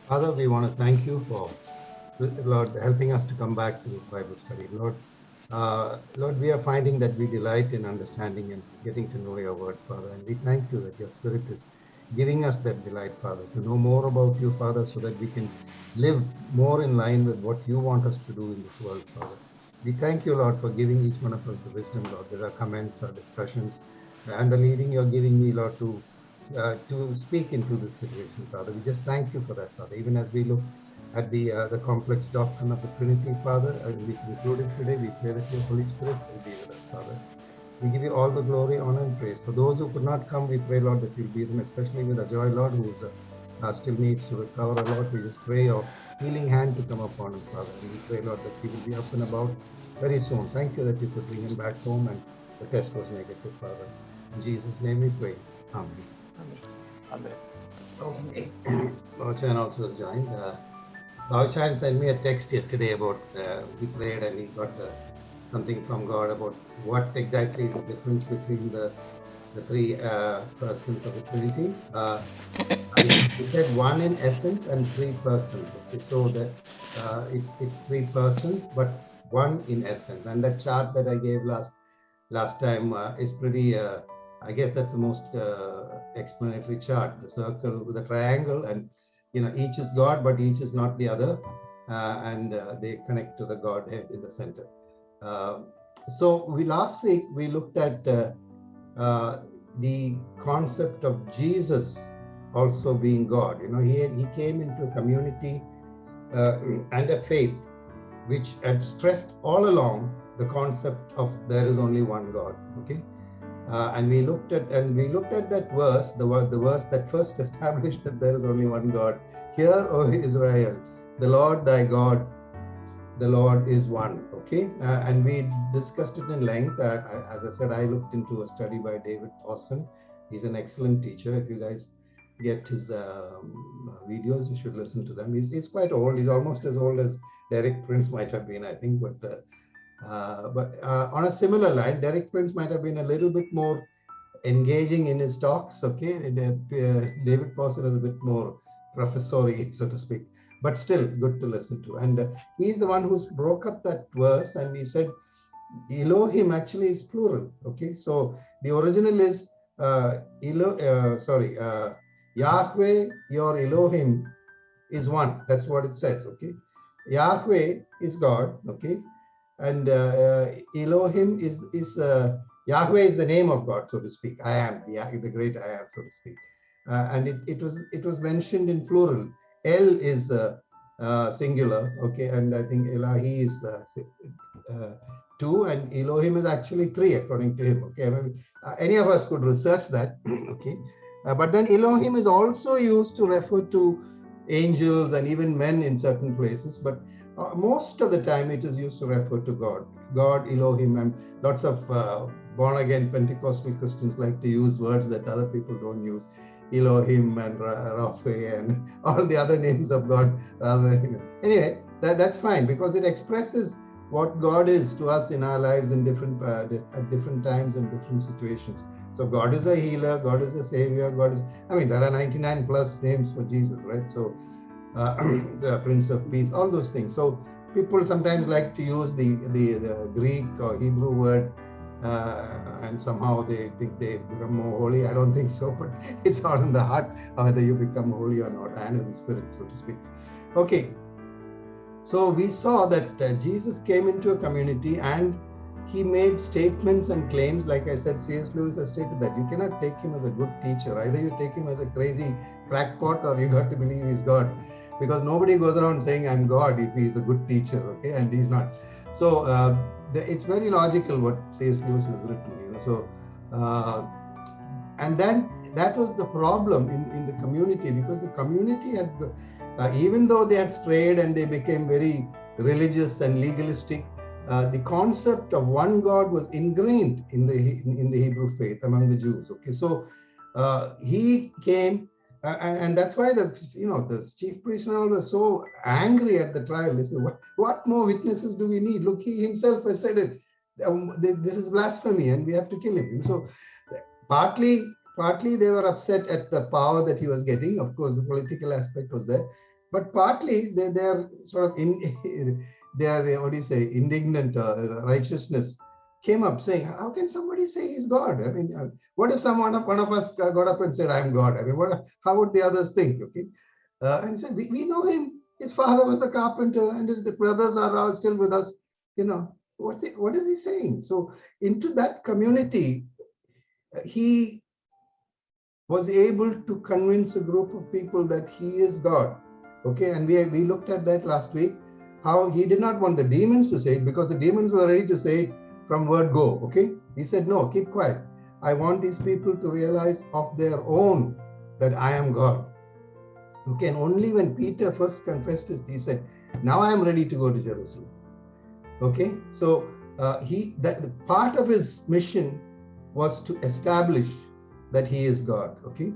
Father, we want to thank you for, Lord, helping us to come back to Bible study. Lord, we are finding that we delight in understanding and getting to know your word, Father. And we thank you that your Spirit is giving us that delight, Father, to know more about you, Father, so that we can live more in line with what you want us to do in this world, Father. We thank you, Lord, for giving each one of us the wisdom, Lord, with our comments, our discussions, and the leading you're giving me, Lord, to speak into this situation, Father. We just thank you for that, Father. Even as we look at the complex doctrine of the Trinity, Father, and we conclude it today, we pray that your Holy Spirit will be with us, Father. We give you all the glory, honor, and praise. For those who could not come, we pray, Lord, that you'll be them, especially with Ajoy, Lord, who's still needs to recover a lot. We just pray your healing hand to come upon him, Father. And we pray, Lord, that he will be up and about very soon. Thank you that you could bring him back home and the test was negative, Father. In Jesus' name we pray. Amen. Amen. Amen. Okay. Bauchan also has joined. Bauchan sent me a text yesterday about he prayed and he got something from God about what exactly is the difference between the three persons of the Trinity. He said one in essence and three persons. Okay, so that it's three persons, but one in essence. And that chart that I gave last time is pretty. I guess that's the most explanatory chart. The circle with the triangle, and each is God, but each is not the other, and they connect to the Godhead in the center. Uh, so we last week we looked at uh, the concept of Jesus also being God. He came into a community and a faith which had stressed all along the concept of there is only one God. Okay, and we looked at that verse, the verse that first established that there is only one God. Hear, O Israel, the Lord thy God, the Lord is one. Okay, and we discussed it in length. As I said, I looked into a study by David Pawson. He's an excellent teacher. If you guys get his videos, you should listen to them. He's quite old. He's almost as old as Derek Prince might have been, I think. But on a similar line, Derek Prince might have been a little bit more engaging in his talks. Okay, David Pawson is a bit more professory, so to speak, but still good to listen to. And he's the one who's broke up that verse, and he said Elohim actually is plural. Okay, so the original is Yahweh, your Elohim is one. That's what it says. Okay, Yahweh is God. Okay, and Elohim is Yahweh is the name of God, so to speak. I am the great I am, so to speak. And it was mentioned in plural. El is singular. Okay, and I think Elahi is uh, two, and Elohim is actually three, according to him. Okay, maybe, any of us could research that. Okay, but then Elohim is also used to refer to angels and even men in certain places, but most of the time it is used to refer to God, Elohim, and lots of born again Pentecostal Christians like to use words that other people don't use. Elohim and Rapha and all the other names of God. Anyway, that's fine because it expresses what God is to us in our lives in at different times and different situations. So God is a healer, God is a savior, there are 99 plus names for Jesus, right? So the Prince of Peace, all those things. So people sometimes like to use the Greek or Hebrew word, and somehow they think they become more holy. I don't think so, but it's all in the heart whether you become holy or not, and in the spirit, so to speak. Okay, so we saw that Jesus came into a community and he made statements and claims. Like I said, C.S. Lewis has stated that you cannot take him as a good teacher. Either you take him as a crazy crackpot or you got to believe he's God. Because nobody goes around saying I'm God if he's a good teacher, okay? And he's not. So it's very logical what C.S. Lewis has written. Uh, and then that was the problem in the community, because the community had even though they had strayed and they became very religious and legalistic, the concept of one God was ingrained in the Hebrew faith among the Jews. Okay, so he came, and that's why the chief priest and all were so angry at the trial. They said, what more witnesses do we need? Look, he himself has said it. This is blasphemy, and we have to kill him. So partly they were upset at the power that he was getting. Of course, the political aspect was there, but partly they are sort of in their, what do you say, indignant righteousness came up saying, how can somebody say he's God? I mean, what if one of us got up and said, I'm God? I mean, how would the others think? Okay. And said, we know him. His father was the carpenter, and his brothers are still with us. You know, what is he saying? So into that community, he was able to convince a group of people that he is God. Okay, and we looked at that last week, how he did not want the demons to say it, because the demons were ready to say it from word go. Okay, he said, no, keep quiet. I want these people to realize of their own that I am God. Okay, and only when Peter first confessed it, he said, now I am ready to go to Jerusalem. Okay, so the part of his mission was to establish that he is God. Okay,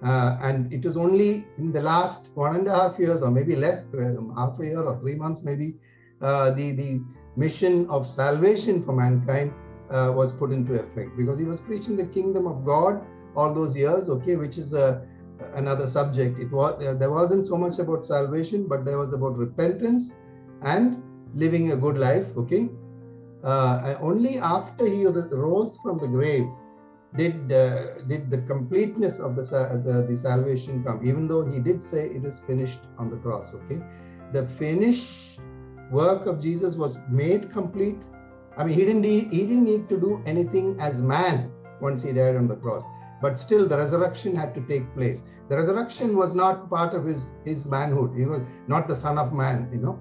and it was only in the last 1.5 years, or maybe less, half a year or 3 months maybe, the mission of salvation for mankind was put into effect, because he was preaching the kingdom of God all those years. Okay, which is another subject. There wasn't so much about salvation, but there was about repentance and living a good life. Okay, only after he rose from the grave did the completeness of the salvation come, even though he did say it is finished on the cross. Okay, the finished work of Jesus was made complete. I mean, he didn't need to do anything as man once he died on the cross, but still the resurrection had to take place. The resurrection was not part of his manhood. He was not the Son of Man, you know,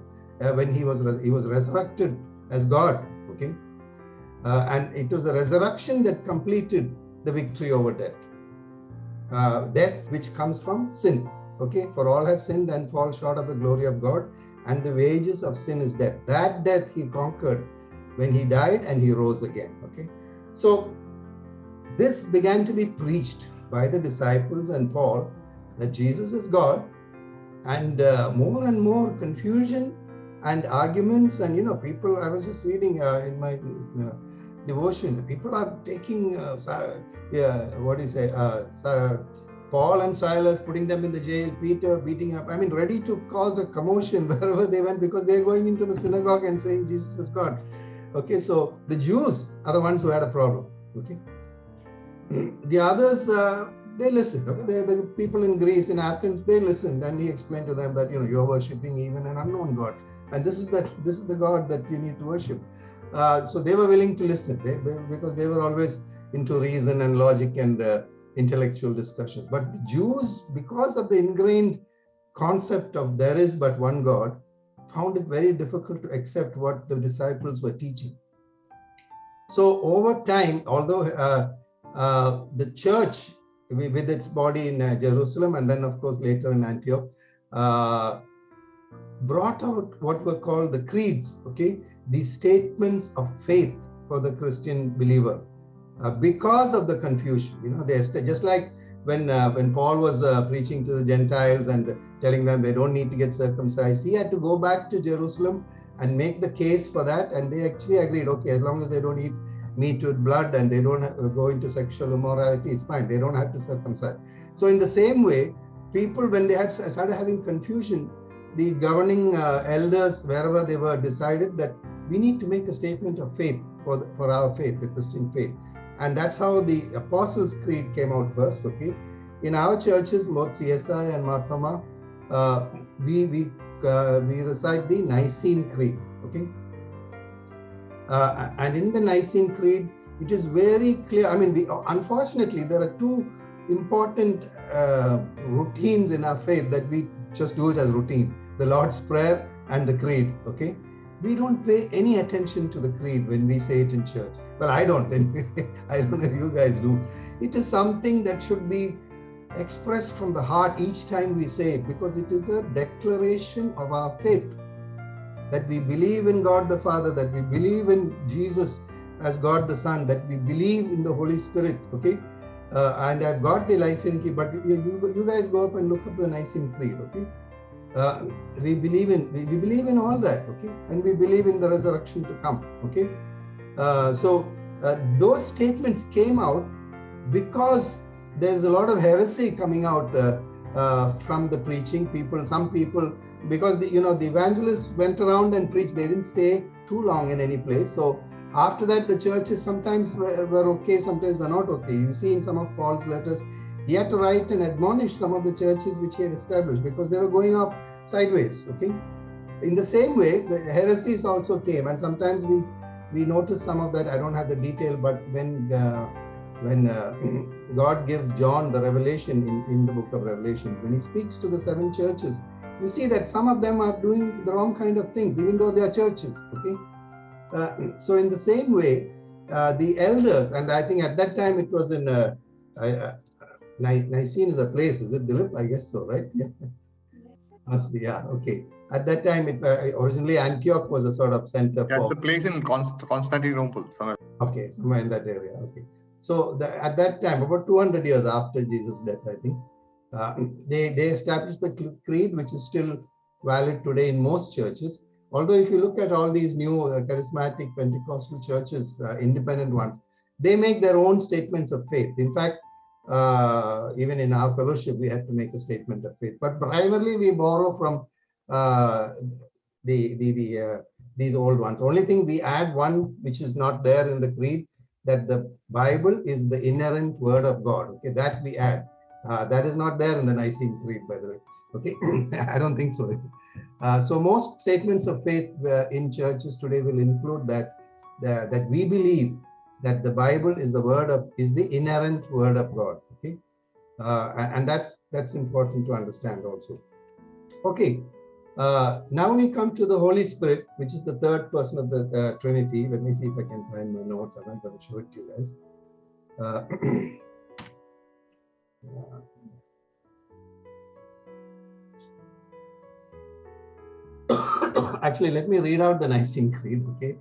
when he was resurrected as God. Okay, and it was the resurrection that completed the victory over death. Death which comes from sin. Okay, for all have sinned and fall short of the glory of God, and the wages of sin is death. That death he conquered when he died and he rose again. Okay, so this began to be preached by the disciples and Paul, that Jesus is God, and more and more confusion and arguments, and people, I was just reading in my devotions, people are taking Paul and Silas, putting them in the jail, Peter beating up, I mean, ready to cause a commotion wherever they went, because they're going into the synagogue and saying Jesus is God. Okay, so the Jews are the ones who had a problem. Okay, the others, they listened. Okay, the people in Greece, in Athens, they listened, and he explained to them that you're worshiping even an unknown God, and this is the God that you need to worship. So they were willing to listen, because they were always into reason and logic and intellectual discussion. But the Jews, because of the ingrained concept of there is but one God, found it very difficult to accept what the disciples were teaching. So over time, although the church with its body in Jerusalem, and then of course later in Antioch, brought out what were called the creeds, okay, these statements of faith for the Christian believer, because of the confusion. They just like when Paul was preaching to the Gentiles and telling them they don't need to get circumcised, he had to go back to Jerusalem and make the case for that, and they actually agreed, okay, as long as they don't eat meat with blood and they don't go into sexual immorality, it's fine, they don't have to circumcise. So in the same way, people, when they had started having confusion, the governing elders, wherever they were, decided that we need to make a statement of faith for our faith, the Christian faith. And that's how the Apostles' Creed came out first. Okay, in our churches, both CSI and Marthoma, we recite the Nicene Creed. Okay, and in the Nicene Creed, it is very clear. I mean, unfortunately, there are two important routines in our faith that we just do it as routine: the Lord's Prayer and the Creed. Okay, we don't pay any attention to the Creed when we say it in church. Well, I don't anyway. I don't know if you guys do. It is something that should be expressed from the heart each time we say it, because it is a declaration of our faith, that we believe in God the Father, that we believe in Jesus as God the Son, that we believe in the Holy Spirit. Okay, and I've got the Nicene Creed, but you guys go up and look up the Nicene Creed. Okay, we believe in all that. Okay, and we believe in the resurrection to come. Okay, so those statements came out because there's a lot of heresy coming out from the preaching. Some people, because the evangelists went around and preached, they didn't stay too long in any place. So after that, the churches sometimes were okay, sometimes were not okay. You see in some of Paul's letters, he had to write and admonish some of the churches which he had established because they were going off sideways. Okay. In the same way, the heresies also came, and sometimes we notice some of that. I don't have the detail, but when God gives John the revelation in the book of Revelation, when he speaks to the 7 churches, you see that some of them are doing the wrong kind of things, even though they are churches. Okay, so in the same way, the elders, and I think at that time it was in Nicene is a place, is it, Dilip? I guess so, right? Yeah. Must be, yeah. Okay. At that time, it originally Antioch was a sort of center for. That's a place in Constantinople, somewhere. Okay, somewhere in that area. Okay. So at that time, about 200 years after Jesus' death, I think, they established the creed, which is still valid today in most churches. Although if you look at all these new charismatic Pentecostal churches, independent ones, they make their own statements of faith. In fact, even in our fellowship, we had to make a statement of faith. But primarily, we borrow from these old ones. Only thing we add one which is not there in the creed, that the Bible is the inerrant word of God. Okay, that we add. That is not there in the Nicene Creed, by the way. Okay, I don't think so. So most statements of faith in churches today will include that we believe that the Bible is the inerrant word of God. Okay, and that's important to understand also. Okay, now we come to the Holy Spirit, which is the third person of the Trinity. Let me see if I can find my notes. I'm not going to show it to you guys. Actually, let me read out the Nicene Creed. Okay,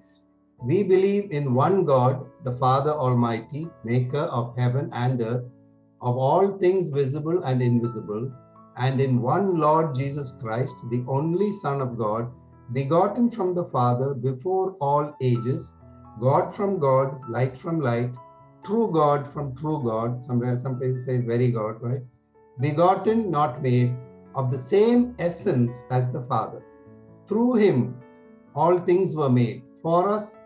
we believe in one God, the Father Almighty, maker of heaven and earth, of all things visible and invisible, and in one Lord Jesus Christ, the only Son of God, begotten from the Father before all ages, God from God, light from light, true God from true God. Some places says very God, right? Begotten, not made, of the same essence as the Father. Through him, all things were made. For us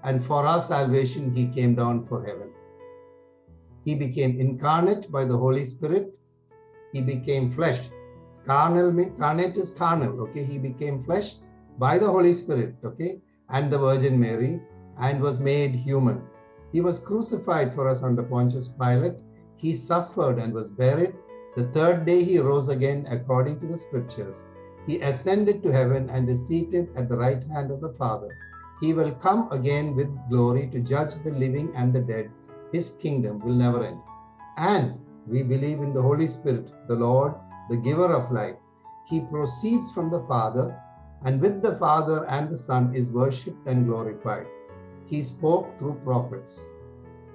and for our salvation, he came down from heaven. He became incarnate by the Holy Spirit. He became flesh. Carnate is carnal. Okay, he became flesh by the Holy Spirit. Okay, and the Virgin Mary, and was made human. He was crucified for us under Pontius Pilate. He suffered and was buried. The third day he rose again according to the scriptures. He ascended to heaven and is seated at the right hand of the Father. He will come again with glory to judge the living and the dead. His kingdom will never end. And we believe in the Holy Spirit, the Lord, the giver of life. He proceeds from the Father, and with the Father and the Son is worshipped and glorified. He spoke through prophets.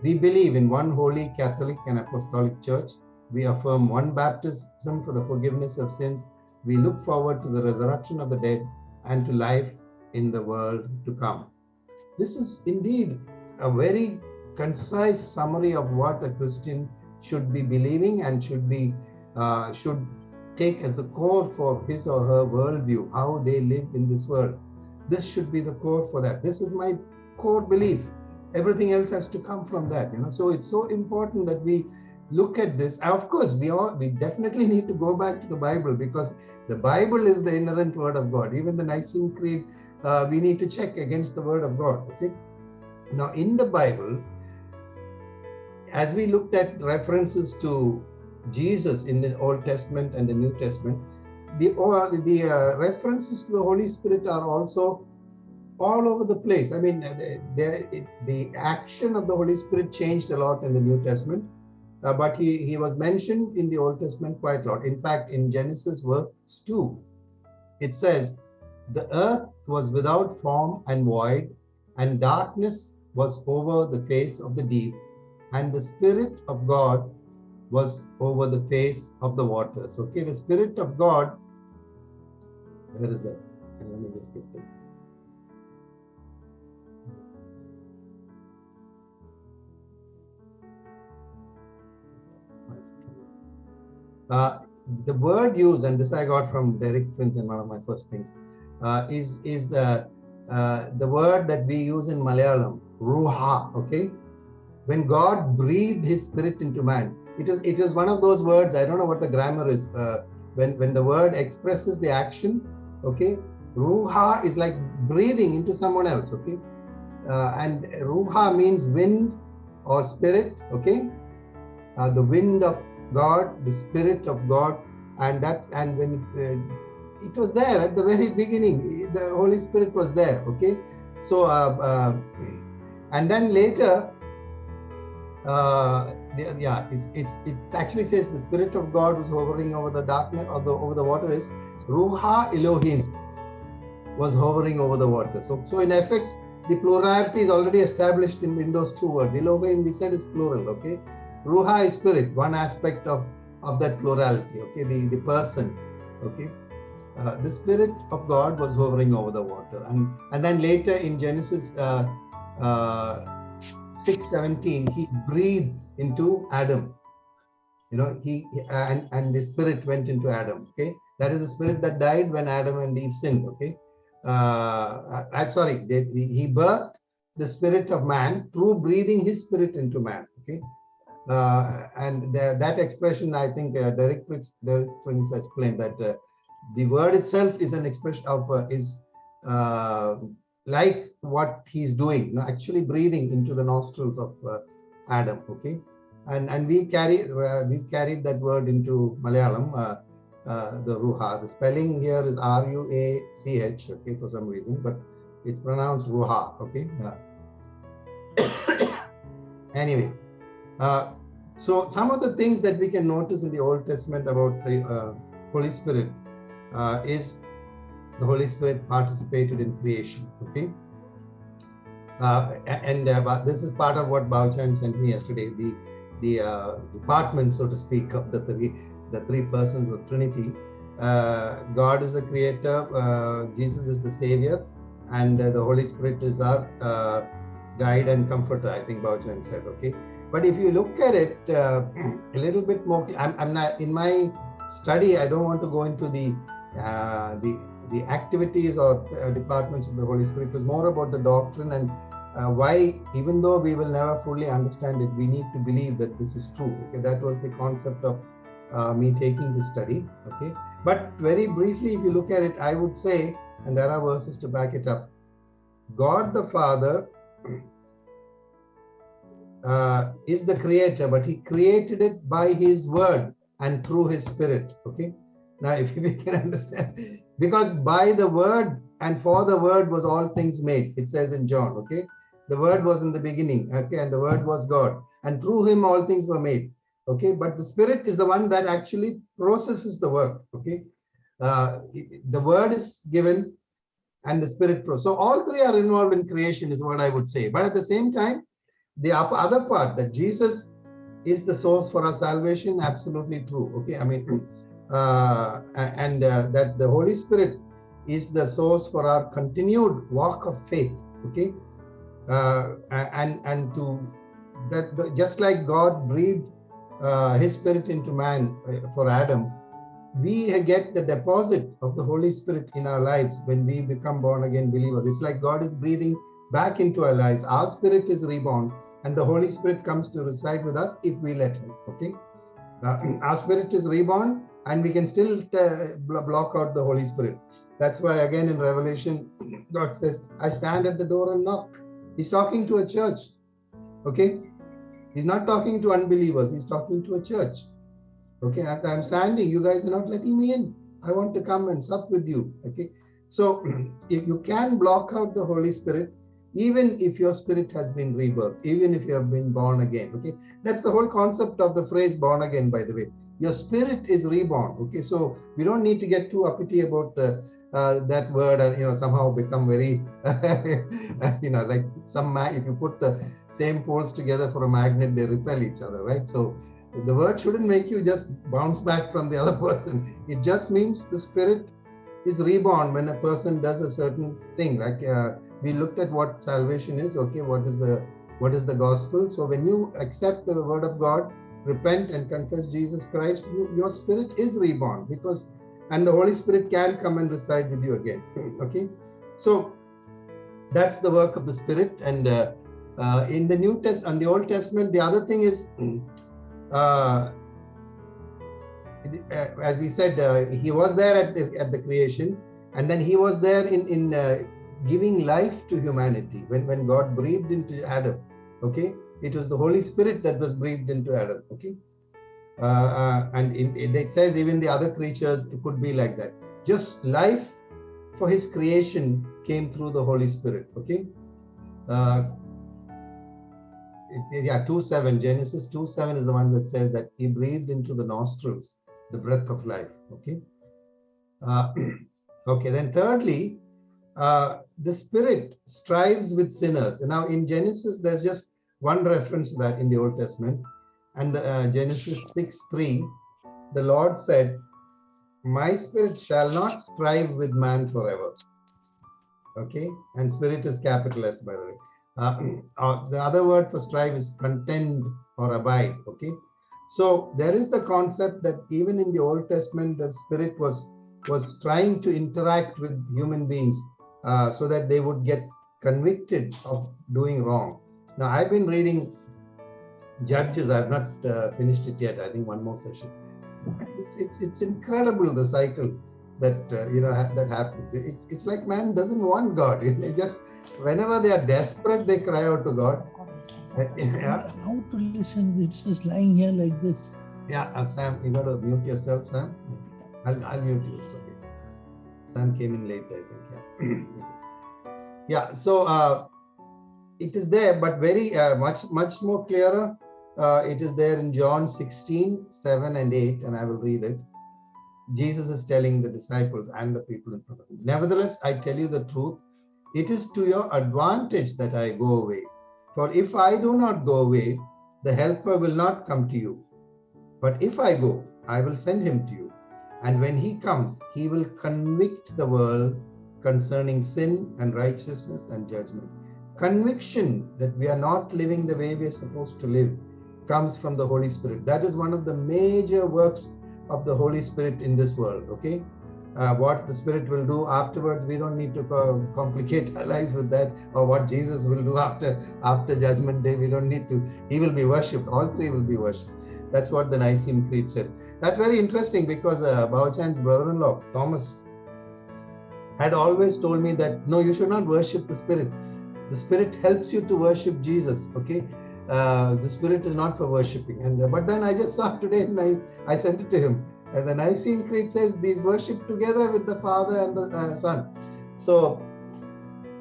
We believe in one holy Catholic and Apostolic Church. We affirm one baptism for the forgiveness of sins. We look forward to the resurrection of the dead and to life in the world to come. This is indeed a very concise summary of what a Christian should be believing and should take as the core for his or her worldview, how they live in this world. This should be the core for that. This is my core belief. Everything else has to come from that. So it's so important that we look at this. Of course, we definitely need to go back to the Bible, because the Bible is the inerrant word of God. Even the Nicene Creed, we need to check against the word of God. Okay. Now, in the Bible, as we looked at references to Jesus in the Old Testament and the New Testament, the references to the Holy Spirit are also all over the place. I mean, the action of the Holy Spirit changed a lot in the New Testament, but he was mentioned in the Old Testament quite a lot. In fact, in Genesis verse 2, it says, the earth was without form and void, and darkness was over the face of the deep, and the Spirit of God was over the face of the waters. Okay, the Spirit of God, where is that? Let me just get it. the word used, and this I got from Derek Prince in one of my first things, is the word that we use in Malayalam, ruha. Okay, when God breathed His Spirit into man, it is one of those words. I don't know what the grammar is. When the word expresses the action, okay, ruha is like breathing into someone else. Okay, and ruha means wind or spirit. Okay, the wind of God, the Spirit of God, and when it was there at the very beginning, the Holy Spirit was there. Okay, so and then later, it actually says the Spirit of God was hovering over the darkness over the waters. Ruha Elohim was hovering over the water. So in effect, the plurality is already established in those two words. Elohim, we said, is plural. Okay, Ruha is spirit, one aspect of that plurality. Okay, the person. Okay, the Spirit of God was hovering over the water, and then later in Genesis 6:17, He breathed into Adam. You know, and the Spirit went into Adam. Okay, that is the spirit that died when Adam and Eve sinned. Okay, He birthed the spirit of man through breathing His Spirit into man. Okay. And that expression, I think Derek Prince explained that the word itself is an expression of like what he's doing, actually breathing into the nostrils of Adam. Okay, and we carried that word into Malayalam, the ruha. The spelling here is RUACH. Okay, for some reason, but it's pronounced ruha. Okay. Anyway. So some of the things that we can notice in the Old Testament about the Holy Spirit is the Holy Spirit participated in creation. Okay, but this is part of what Bauchan sent me yesterday. The department, so to speak, of the three persons of Trinity. God is the Creator, Jesus is the Savior, and the Holy Spirit is our guide and comforter. I think Bauchan said. Okay. But if you look at it a little bit more, I'm not in my study. I don't want to go into the activities or departments of the Holy Spirit. It was more about the doctrine and why, even though we will never fully understand it, we need to believe that this is true. Okay, that was the concept of me taking this study. Okay, but very briefly, if you look at it, I would say, and there are verses to back it up. God the Father is the creator, but He created it by His word and through His Spirit. Okay. Now, if we can understand, because by the word and for the word was all things made. It says in John. Okay. The word was in the beginning. Okay, and the word was God, and through Him all things were made. Okay, but the Spirit is the one that actually processes the work. Okay, the word is given, and the Spirit processes. So all three are involved in creation, is what I would say. But at the same time, the other part, that Jesus is the source for our salvation, absolutely true. Okay, I mean, that the Holy Spirit is the source for our continued walk of faith. Okay, and to that, just like God breathed His Spirit into man for Adam, we get the deposit of the Holy Spirit in our lives when we become born again believers. It's like God is breathing back into our lives. Our spirit is reborn, and the Holy Spirit comes to reside with us if we let Him. Okay, our spirit is reborn, and we can still block out the Holy Spirit. That's why again in Revelation, God says, "I stand at the door and knock." He's talking to a church. Okay, He's not talking to unbelievers. He's talking to a church. Okay, I'm standing. You guys are not letting me in. I want to come and sup with you. Okay, so if you can block out the Holy Spirit, even if your spirit has been rebirthed, even if you have been born again. Okay, that's the whole concept of the phrase "born again." By the way, your spirit is reborn. Okay, so we don't need to get too uppity about that word and somehow become very like if you put the same poles together for a magnet, they repel each other, right? So the word shouldn't make you just bounce back from the other person. It just means the spirit is reborn when a person does a certain thing. Like we looked at what salvation is. Okay, what is the gospel? So when you accept the word of God, repent and confess Jesus Christ, your spirit is reborn, because and the Holy Spirit can come and reside with you again. Okay, so that's the work of the Spirit. And in the New Testament and the Old Testament, the other thing is, as we said, he was there at the creation, and then he was there in giving life to humanity. When God breathed into Adam, okay, it was the Holy Spirit that was breathed into Adam. Okay, and it says even the other creatures, it could be like that. Just life for his creation came through the Holy Spirit. Okay, 2:7, Genesis 2:7 is the one that says that he breathed into the nostrils the breath of life. Okay, okay. Then thirdly, the Spirit strives with sinners. And now in Genesis, there's just one reference to that in the Old Testament, and Genesis 6:3, the Lord said, "My Spirit shall not strive with man forever." Okay, and Spirit is capital S, by the way. The other word for strive is contend or abide. Okay, so there is the concept that even in the Old Testament, the Spirit was trying to interact with human beings so that they would get convicted of doing wrong. Now, I've been reading Judges. I've not finished it yet. I think one more session. It's incredible, the cycle that that happens. It's like man doesn't want God. They just, whenever they are desperate, they cry out to God. Yeah. How to listen? It's just lying here like this. Yeah, Sam, you got to mute yourself, Sam. I'll mute you. It's okay. Sam came in late, I think. Yeah. So it is there, but very much more clearer. It is there in John 16:7 and 8, and I will read it. Jesus is telling the disciples and the people in front of him, "Nevertheless, I tell you the truth. It is to your advantage that I go away. For if I do not go away, the Helper will not come to you. But if I go, I will send him to you. And when he comes, he will convict the world concerning sin and righteousness and judgment." Conviction that we are not living the way we are supposed to live comes from the Holy Spirit. That is one of the major works of the Holy Spirit in this world. Okay, what the Spirit will do afterwards, we don't need to complicate our lives with that, or what Jesus will do after Judgment Day. We don't need to. He will be worshipped. All three will be worshipped. That's what the Nicene Creed says. That's very interesting, because Bauchan's brother-in-law Thomas had always told me that no, you should not worship the Spirit. The Spirit helps you to worship Jesus. Okay, the Spirit is not for worshiping. And but then I just saw today, and I sent it to him. And the Nicene Creed says these worship together with the Father and the Son. So,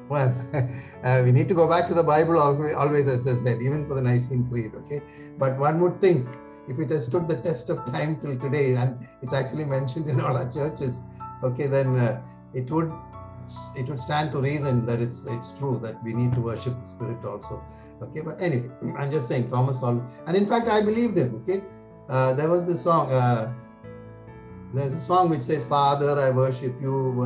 well, we need to go back to the Bible always, as I said, even for the Nicene Creed. Okay, but one would think, if it has stood the test of time till today, and it's actually mentioned in all our churches, okay, then it would stand to reason that it's true that we need to worship the Spirit also. Okay, but anyway, I'm just saying Thomas and in fact I believed him. Okay, there was this song. There's a song which says, "Father, I worship you,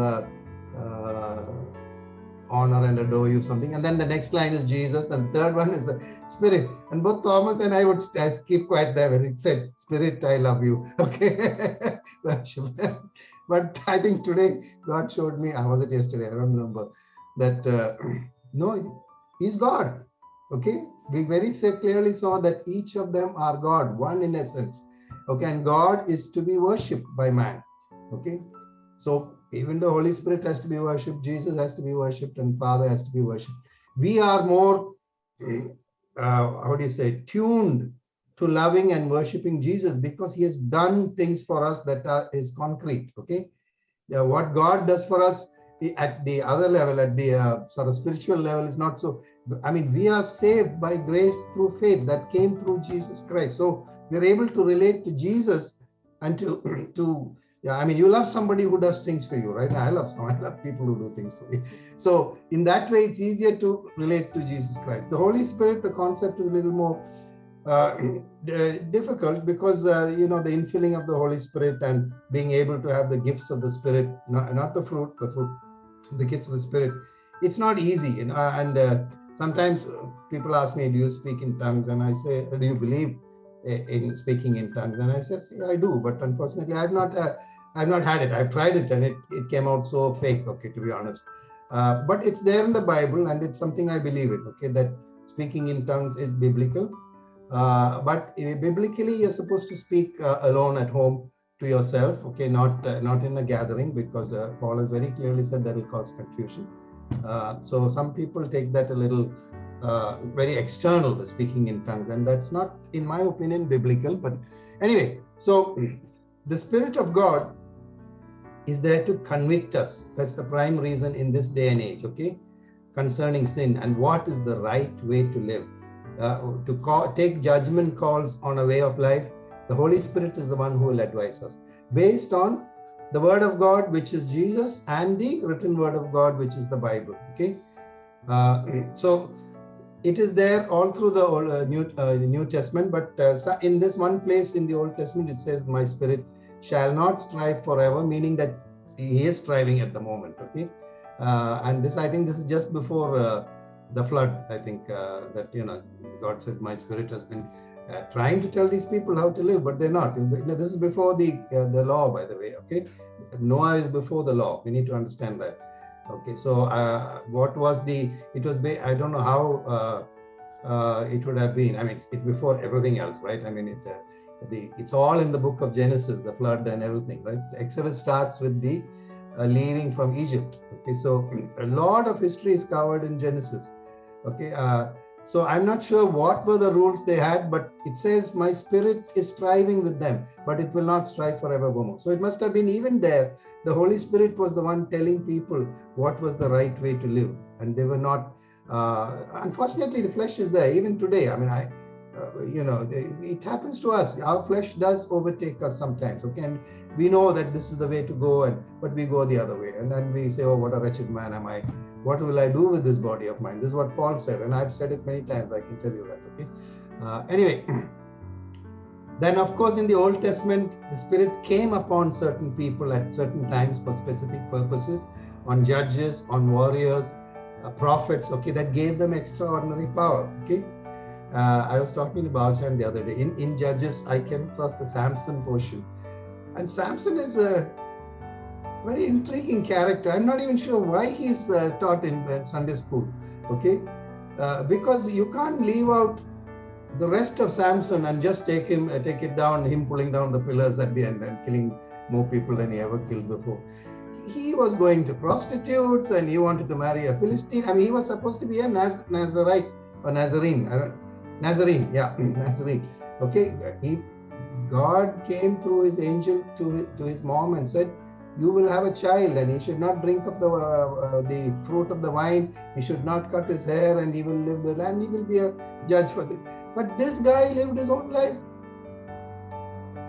honor and adore you," something, and then the next line is Jesus, and the third one is the Spirit. And both Thomas and I would keep quiet there when it said, "Spirit, I love you." Okay, but I think today God showed me, was it yesterday? I don't remember, that no, He's God. Okay, we very clearly saw that each of them are God, one in essence. Okay, and God is to be worshipped by man. Okay, so even the Holy Spirit has to be worshipped, Jesus has to be worshipped, and Father has to be worshipped. We are more, tuned to loving and worshipping Jesus, because He has done things for us that is concrete. Okay, what God does for us at the other level, at the sort of spiritual level, is not so. I mean, we are saved by grace through faith that came through Jesus Christ. So we're able to relate to Jesus and to I mean, you love somebody who does things for you, right? I love people who do things for me. So in that way, it's easier to relate to Jesus Christ. The Holy Spirit, the concept is a little more difficult, because the infilling of the Holy Spirit and being able to have the gifts of the Spirit, not the fruit, the gifts of the Spirit, it's not easy. And sometimes people ask me, "Do you speak in tongues?" And I say, "Do you believe in speaking in tongues? And I said, I do, but unfortunately, I've not had it. I've tried it, and it came out so fake. Okay, to be honest, but it's there in the Bible, and it's something I believe in. Okay, that speaking in tongues is biblical, but biblically, you're supposed to speak alone at home to yourself. Okay, not in a gathering, because Paul has very clearly said that will cause confusion. So some people take that a little very external, the speaking in tongues, and that's not, in my opinion, biblical. But anyway, so the Spirit of God is there to convict us. That's the prime reason in this day and age, okay, concerning sin and what is the right way to live. Take judgment calls on a way of life. The Holy Spirit is the one who will advise us based on the Word of God, which is Jesus, and the written Word of God, which is the Bible. Okay, so it is there all through the Old, New Testament, but in this one place in the Old Testament, it says, "My spirit shall not strive forever," meaning that he is striving at the moment. Okay, and this, I think, this is just before the flood. I think that God said, "My spirit has been trying to tell these people how to live, but they're not." This is before the law, by the way. Okay, Noah is before the law. We need to understand that. Okay, so what was it was, I don't know how it would have been. I mean, it's before everything else, right? I mean, it's all in the book of Genesis, the flood and everything, right? Exodus starts with the leaving from Egypt. Okay, so a lot of history is covered in Genesis. Okay, so I'm not sure what were the rules they had, but it says, "My spirit is striving with them, but it will not strive forevermore." So it must have been even there. The Holy Spirit was the one telling people what was the right way to live, and they were not. Unfortunately, the flesh is there even today. I mean, it happens to us. Our flesh does overtake us sometimes. Okay, and we know that this is the way to go, but we go the other way, and then we say, "Oh, what a wretched man am I! What will I do with this body of mine?" This is what Paul said, and I've said it many times. I can tell you that. Okay. Anyway, then of course in the Old Testament, the Spirit came upon certain people at certain times for specific purposes, on judges, on warriors, prophets. Okay, that gave them extraordinary power. Okay. I was talking to Bhavshan the other day. In Judges, I came across the Samson portion, and Samson is a very intriguing character. I'm not even sure why he's taught in Sunday school. Okay, because you can't leave out the rest of Samson and just take it down, him pulling down the pillars at the end and killing more people than he ever killed before. He was going to prostitutes, and he wanted to marry a Philistine. I mean, he was supposed to be a Nazarite or Nazarene. Nazarene, yeah, Nazarene. Okay, God came through his angel to his mom and said, "You will have a child, and he should not drink of the fruit of the vine. He should not cut his hair, and he will live the land. He will be a judge for this." But this guy lived his own life.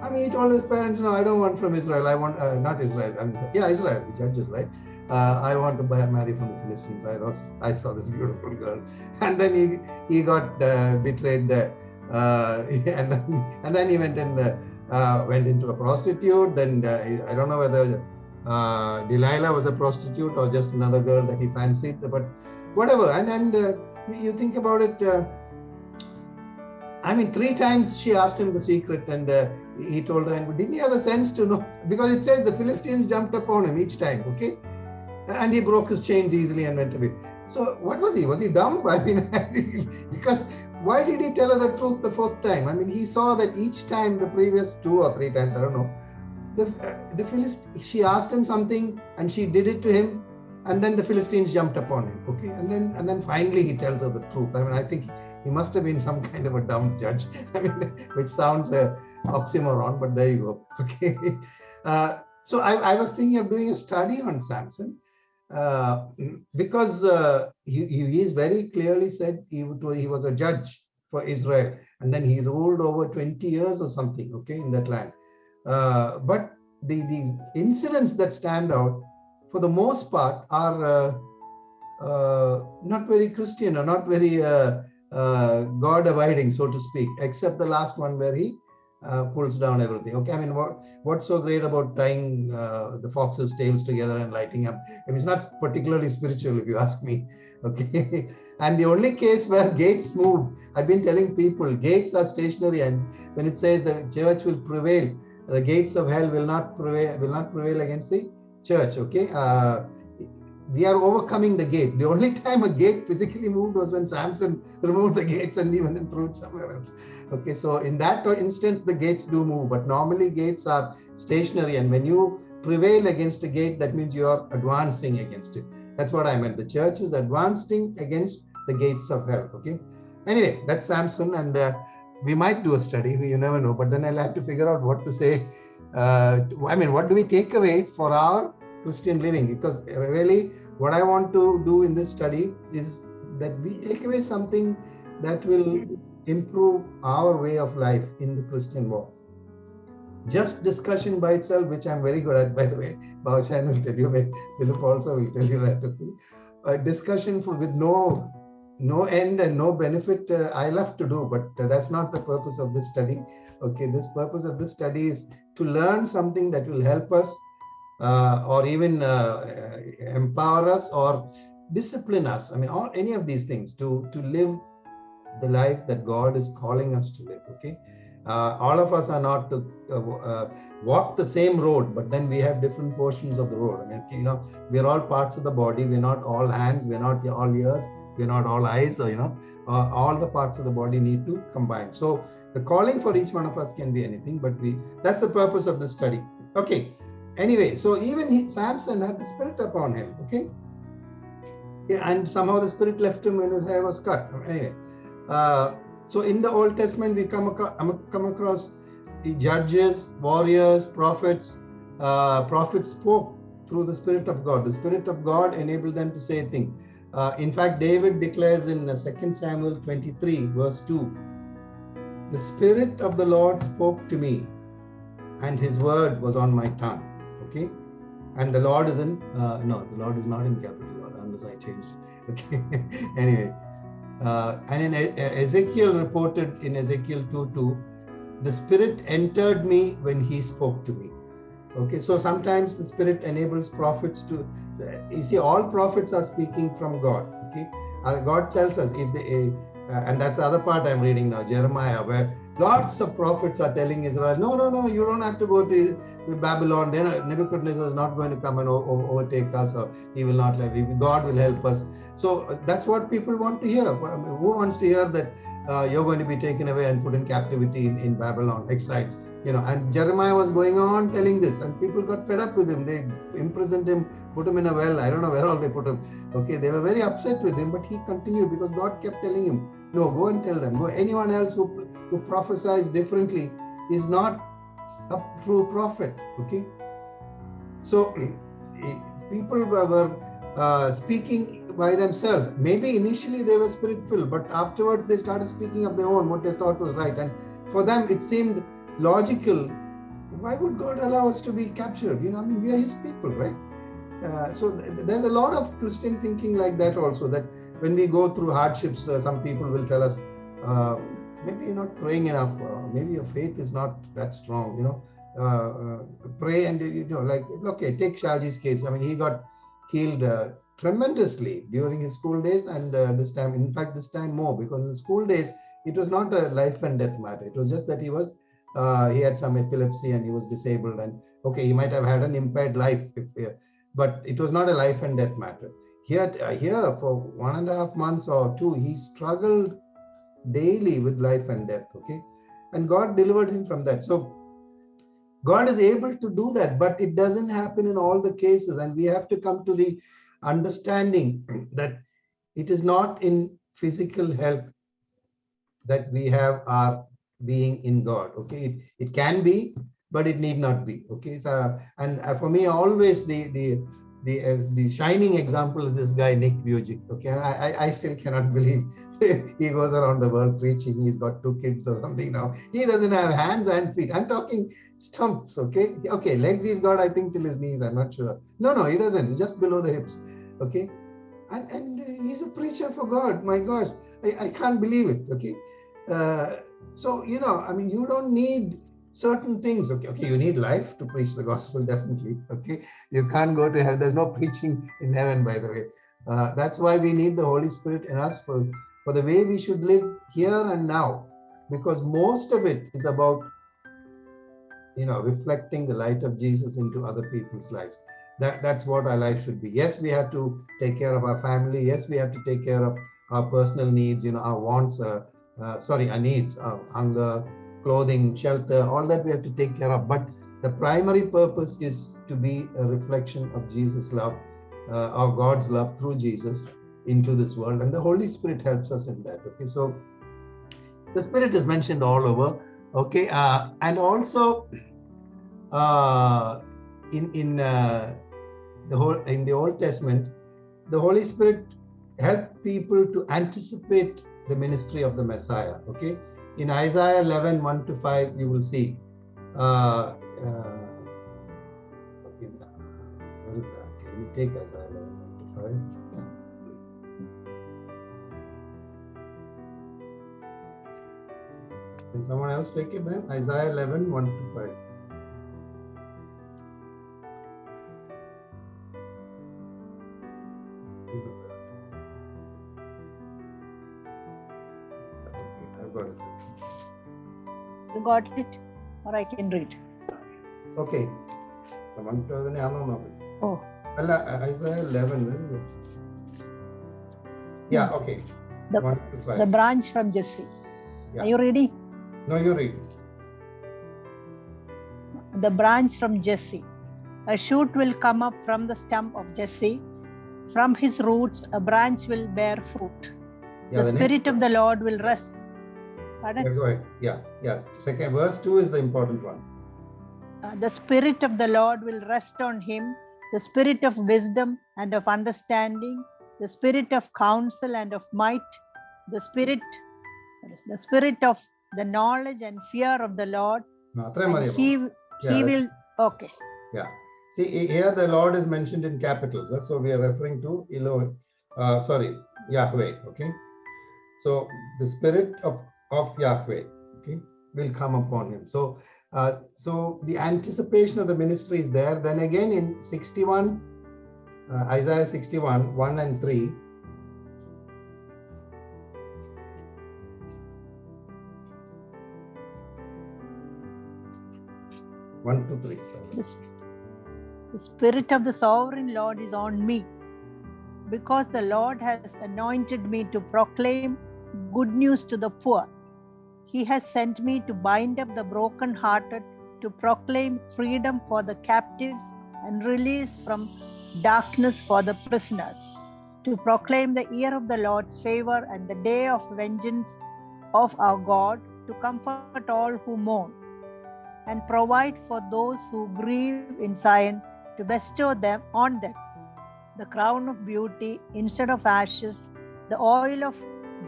I mean, he told his parents, "No, I don't want from Israel. I want not Israel. Israel, the judges, right? I want to marry from the Philistines. I saw this beautiful girl," and then he got betrayed there, and then he went into a prostitute. Then I don't know whether Delilah was a prostitute or just another girl that he fancied, but whatever. And you think about it. I mean, 3 times she asked him the secret, and he told her, and didn't he have the sense to know? Because it says the Philistines jumped upon him each time, okay? And he broke his chains easily and went away. So what was he? Was he dumb? I mean, because why did he tell her the truth the 4th time? I mean, he saw that each time, the previous 2 or 3 times, I don't know, the she asked him something and she did it to him, and then the Philistines jumped upon him, okay? And then finally he tells her the truth. I mean, I think he must have been some kind of a dumb judge, I mean, which sounds oxymoron, but there you go, okay? So I was thinking of doing a study on Samson, because he is very clearly said he was a judge for Israel, and then he ruled over 20 years or something, okay, in that land. But the incidents that stand out, for the most part, are not very Christian or not very God-abiding, so to speak, except the last one where he pulls down everything. Okay, I mean, what's so great about tying the fox's tails together and lighting up? I mean, it's not particularly spiritual, if you ask me. Okay, And the only case where gates move, I've been telling people, gates are stationary, and when it says the church will prevail, the gates of hell will not prevail against the church. Okay, we are overcoming the gate. The only time a gate physically moved was when Samson removed the gates and even improved somewhere else. Okay, so in that instance, the gates do move, but normally gates are stationary, and when you prevail against a gate, that means you are advancing against it. That's what I meant. The church is advancing against the gates of hell. Okay. Anyway, that's Samson, and we might do a study. You never know. But then I'll have to figure out what to say. What do we take away for our Christian living? Because really, what I want to do in this study is that we take away something that will improve our way of life in the Christian walk. Just discussion by itself, which I'm very good at, by the way. Bhavshan will tell you, Dilip also will tell you that. Okay? Discussion with no end and no benefit, I love to do, but that's not the purpose of this study. Okay, this purpose of this study is to learn something that will help us or even empower us or discipline us. I mean, any of these things to live the life that God is calling us to live. Okay. All of us are not to walk the same road, but then we have different portions of the road. I mean, we're all parts of the body. We're not all hands. We're not all ears. We're not all eyes. Or, all the parts of the body need to combine. So the calling for each one of us can be anything, but that's the purpose of the study. Okay. Anyway, so even Samson had the Spirit upon him. Okay. Yeah, and somehow the Spirit left him when his hair was cut. Anyway. So in the Old Testament, we come across the judges, warriors, prophets. Prophets spoke through the Spirit of God. The Spirit of God enabled them to say a thing. In fact, David declares in 2 Samuel 23, verse 2, the Spirit of the Lord spoke to me, and His word was on my tongue. Okay, and the Lord is the Lord is not in capital unless I changed it. Okay, anyway. And in Ezekiel reported in Ezekiel 2:2, the Spirit entered me when He spoke to me. Okay, so sometimes the Spirit enables prophets to, you see, all prophets are speaking from God. Okay, God tells us if they, and that's the other part I'm reading now, Jeremiah, where lots of prophets are telling Israel, no, you don't have to go to Babylon. Then Nebuchadnezzar is not going to come and overtake us, or he will not live. God will help us. So that's what people want to hear. Who wants to hear that you're going to be taken away and put in captivity in Babylon, exiled? And Jeremiah was going on telling this, and people got fed up with him. They imprisoned him, put him in a well. I don't know where all they put him. Okay, they were very upset with him, but he continued because God kept telling him, no, go and tell them. Go. Anyone else who prophesies differently is not a true prophet. Okay, so people were speaking by themselves. Maybe initially they were spirit-filled, but afterwards they started speaking of their own, what they thought was right. And for them, it seemed logical. Why would God allow us to be captured? We are His people, right? So there's a lot of Christian thinking like that also, that when we go through hardships, some people will tell us, maybe you're not praying enough, maybe your faith is not that strong, pray and, okay, take Shaji's case. I mean, he got healed tremendously during his school days, and this time more, because in the school days, it was not a life and death matter. It was just that he had some epilepsy and he was disabled, and okay, he might have had an impaired life, but it was not a life and death matter. Here for 1.5 months or 2, he struggled daily with life and death. Okay, and God delivered him from that. So God is able to do that, but it doesn't happen in all the cases, and we have to come to the understanding that it is not in physical health that we have our being in God. Okay, it can be, but it need not be. Okay, so and for me, always the shining example is this guy Nick Vujicic. Okay, I still cannot believe he goes around the world preaching. He's got 2 kids or something now. He doesn't have hands and feet. I'm talking stumps. Okay, legs he's got, I think, till his knees. I'm not sure. No, he doesn't. It's just below the hips. Okay, and he's a preacher for God. My gosh, I can't believe it. Okay, so I mean, you don't need certain things. Okay, you need life to preach the gospel, definitely. Okay, you can't go to heaven. There's no preaching in heaven, by the way. That's why we need the Holy Spirit in us for the way we should live here and now, because most of it is about reflecting the light of Jesus into other people's lives. That's what our life should be. Yes, we have to take care of our family. Yes, we have to take care of our personal needs, our wants, our needs, hunger, clothing, shelter, all that we have to take care of. But the primary purpose is to be a reflection of Jesus' love, of God's love through Jesus into this world. And the Holy Spirit helps us in that. Okay, so the Spirit is mentioned all over. Okay, and also in the Old Testament, the Holy Spirit helped people to anticipate the ministry of the Messiah. Okay, in Isaiah 11, 1-5, you will see. Where is that? Can you take Isaiah 11, 1-5? Can someone else take it then? Isaiah 11, 1-5. You got it? Or I can read. Okay. Oh. Isaiah 11, isn't it? Yeah, okay. 1-5. The branch from Jesse. Yeah. Are you ready? No, you read. The branch from Jesse. A shoot will come up from the stump of Jesse. From his roots, a branch will bear fruit. Yeah, the Spirit of the Lord will rest. Pardon? Yeah, go ahead. Yeah, yes. Second, verse 2 is the important one. The Spirit of the Lord will rest on him, the Spirit of wisdom and of understanding, the Spirit of counsel and of might, the Spirit of the knowledge and fear of the Lord. And he will, okay. Yeah. See, here the Lord is mentioned in capitals. So we are referring to Yahweh. Okay. So the Spirit of Yahweh, okay, will come upon him. So the anticipation of the ministry is there. Then again in 61, Isaiah 61, 1 and 3. The Spirit of the Sovereign Lord is on me, because the Lord has anointed me to proclaim good news to the poor. He has sent me to bind up the brokenhearted, to proclaim freedom for the captives and release from darkness for the prisoners, to proclaim the year of the Lord's favor and the day of vengeance of our God, to comfort all who mourn and provide for those who grieve in Zion, to bestow them on them the crown of beauty instead of ashes, the oil of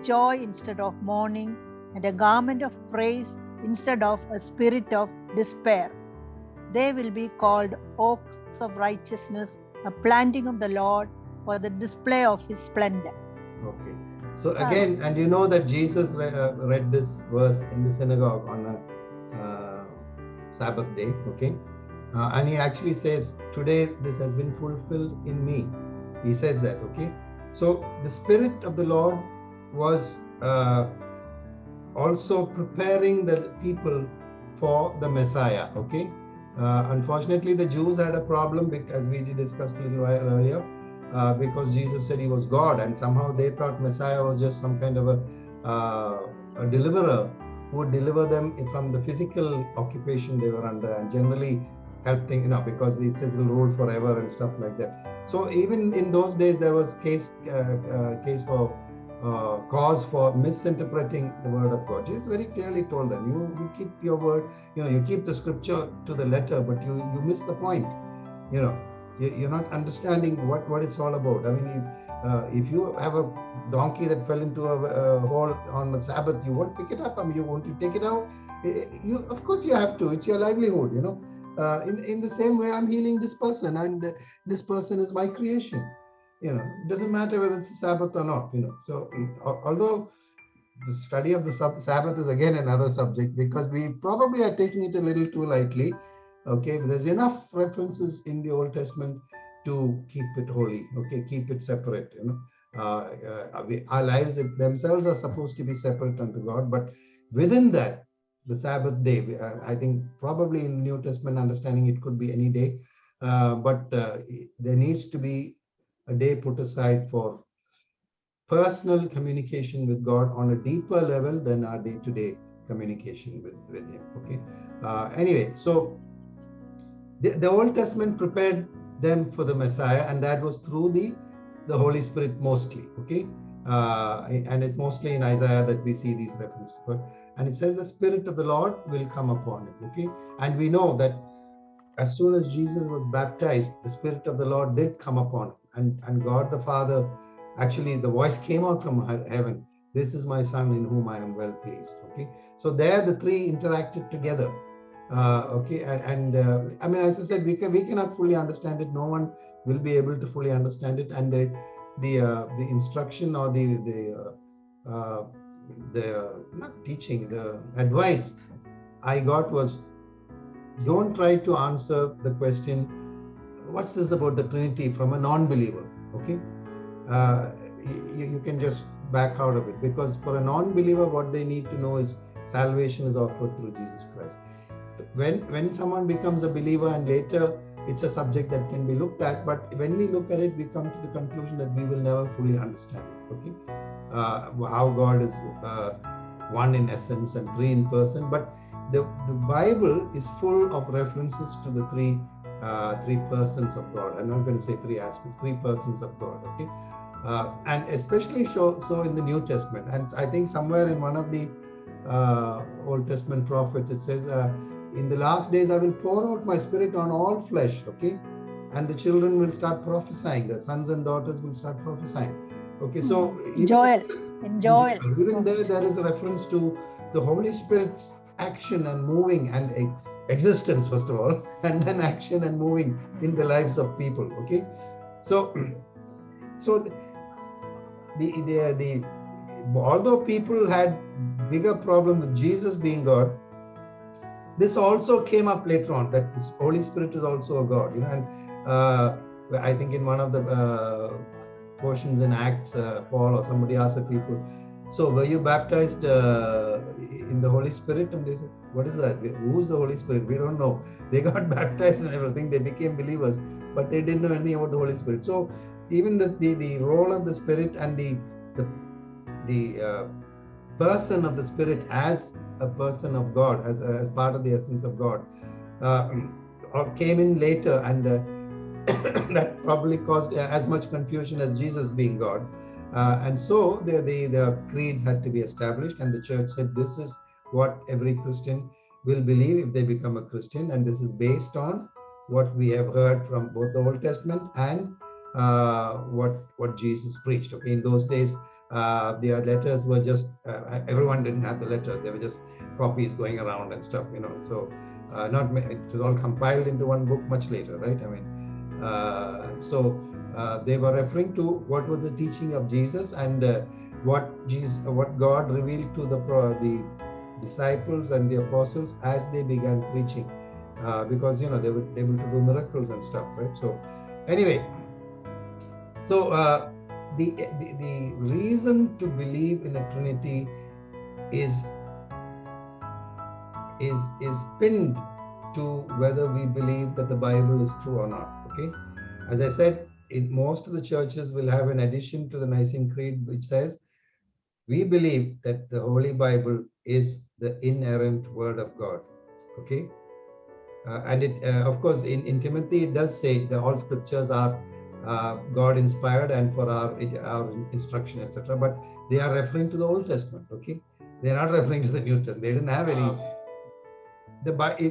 joy instead of mourning, and a garment of praise instead of a spirit of despair. They will be called oaks of righteousness, a planting of the Lord for the display of his splendor. Okay. So again, and you know that Jesus read this verse in the synagogue on a Sabbath day, okay? And he actually says, today this has been fulfilled in me. He says that, okay? So the Spirit of the Lord was also preparing the people for the Messiah, okay? Unfortunately, the Jews had a problem, as we discussed a little while earlier, because Jesus said he was God, and somehow they thought Messiah was just some kind of a deliverer who would deliver them from the physical occupation they were under, and generally help things, because it says he'll rule forever and stuff like that. So even in those days, there was cause for misinterpreting the word of God. Jesus very clearly told them, you keep your word, you keep the scripture to the letter, but you miss the point. You're not understanding what it's all about. I mean, if you have a donkey that fell into a hole on the Sabbath, you won't pick it up. I mean, you want to take it out. Of course you have to. It's your livelihood. In the same way, I'm healing this person, and this person is my creation. It doesn't matter whether it's a Sabbath or not. So although the study of the Sabbath is again another subject, because we probably are taking it a little too lightly. Okay, there's enough references in the Old Testament to keep it holy, okay, keep it separate, our lives themselves are supposed to be separate unto God, but within that, the Sabbath day, I think probably in New Testament understanding, it could be any day, but there needs to be a day put aside for personal communication with God on a deeper level than our day-to-day communication with Him, okay? Anyway, so the Old Testament prepared them for the Messiah, and that was through the Holy Spirit mostly, okay? And it's mostly in Isaiah that we see these references. And it says the Spirit of the Lord will come upon him, okay? And we know that as soon as Jesus was baptized, the Spirit of the Lord did come upon him. And God the Father, actually the voice came out from heaven, this is my Son in whom I am well pleased, okay? So there the three interacted together. Okay, and I mean, as I said, we cannot fully understand it. No one will be able to fully understand it. And the instruction or the not teaching, the advice I got was, don't try to answer the question, what's this about the Trinity, from a non-believer. Okay, you can just back out of it, because for a non-believer, what they need to know is salvation is offered through Jesus Christ. When someone becomes a believer, and later it's a subject that can be looked at, but when we look at it, we come to the conclusion that we will never fully understand it. Okay, how God is one in essence and three in person, but the Bible is full of references to the three persons of God. I'm not going to say three aspects, three persons of God. Okay, and especially so in the New Testament, and I think somewhere in one of the Old Testament prophets, it says, in the last days I will pour out my Spirit on all flesh, okay, and the children will start prophesying, the sons and daughters will start prophesying. Okay, so Joel, even there is a reference to the Holy Spirit's action and moving and existence, first of all, and then action and moving in the lives of people. Okay, so the although people had bigger problem with Jesus being God, this also came up later on, that this Holy Spirit is also a God, and I think in one of the portions in Acts, Paul or somebody asked the people, so were you baptized in the Holy Spirit? And they said, what is that? Who's the Holy Spirit? We don't know. They got baptized and everything, they became believers, but they didn't know anything about the Holy Spirit. So even the role of the Spirit and the person of the Spirit as a person of God, as part of the essence of God, came in later, and that probably caused as much confusion as Jesus being God. And so the creeds had to be established, and the church said this is what every Christian will believe if they become a Christian, and this is based on what we have heard from both the Old Testament and what Jesus preached. Okay, in those days, the letters were just everyone didn't have the letters; they were just copies going around and stuff, So it was all compiled into one book much later, right? I mean, so they were referring to what was the teaching of Jesus and what God revealed to the disciples and the apostles as they began preaching, because they were able to do miracles and stuff, right? So anyway, so the reason to believe in a Trinity is pinned to whether we believe that the Bible is true or not. Okay, as I said, in most of the churches will have an addition to the Nicene Creed which says we believe that the Holy Bible is the inerrant Word of God. Okay, and it of course in Timothy it does say that all scriptures are God inspired and for our instruction, etc. But they are referring to the Old Testament. Okay, they are not referring to the New Testament. They didn't have any.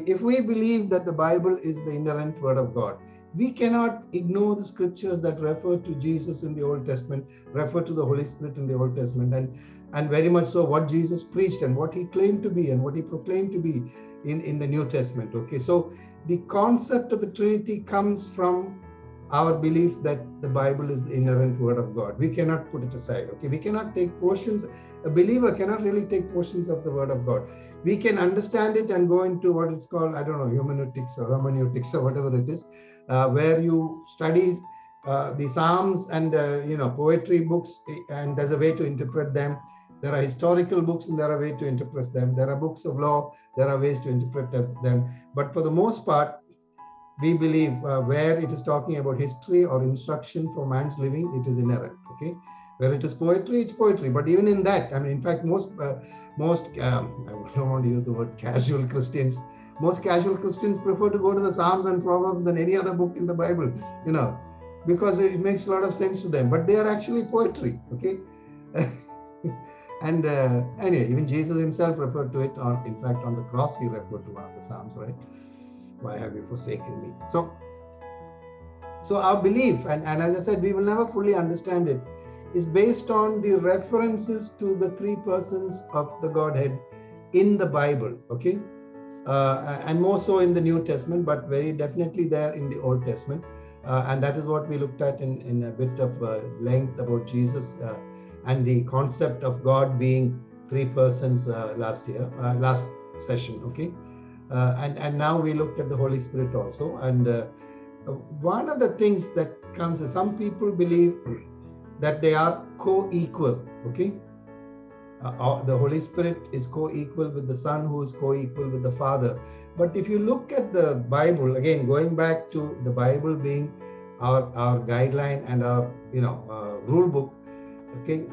If we believe that the Bible is the inerrant Word of God, we cannot ignore the scriptures that refer to Jesus in the Old Testament, refer to the Holy Spirit in the Old Testament, and very much so what Jesus preached and what he claimed to be and what he proclaimed to be in the New Testament. Okay, so the concept of the Trinity comes from our belief that the Bible is the inerrant Word of God. We cannot put it aside. Okay, we cannot take portions. A believer cannot really take portions of the Word of God. We can understand it and go into what is called, I don't know, hermeneutics or hermeneutics or whatever it is. where you study the Psalms and poetry books, and there's a way to interpret them. There are historical books and there are ways to interpret them. There are books of law, there are ways to interpret them. But for the most part, we believe where it is talking about history or instruction for man's living, it is inerrant. Okay, where it is poetry, it's poetry. But even in that, I mean, in fact, most I don't want to use the word casual Christians. Most casual Christians prefer to go to the Psalms and Proverbs than any other book in the Bible, because it makes a lot of sense to them. But they are actually poetry. Okay. And anyway, even Jesus himself referred to it. In fact, on the cross, he referred to one of the Psalms, right? Why have you forsaken me? So our belief, and as I said, we will never fully understand it, is based on the references to the three persons of the Godhead in the Bible, okay? And more so in the New Testament, but very definitely there in the Old Testament. And that is what we looked at in a bit of length about Jesus and the concept of God being three persons last session, okay? And now we looked at the Holy Spirit also. And one of the things that comes is some people believe that they are co-equal, okay? The Holy Spirit is co-equal with the Son, who is co-equal with the Father. But if you look at the Bible, again, going back to the Bible being our guideline and our rule book, okay?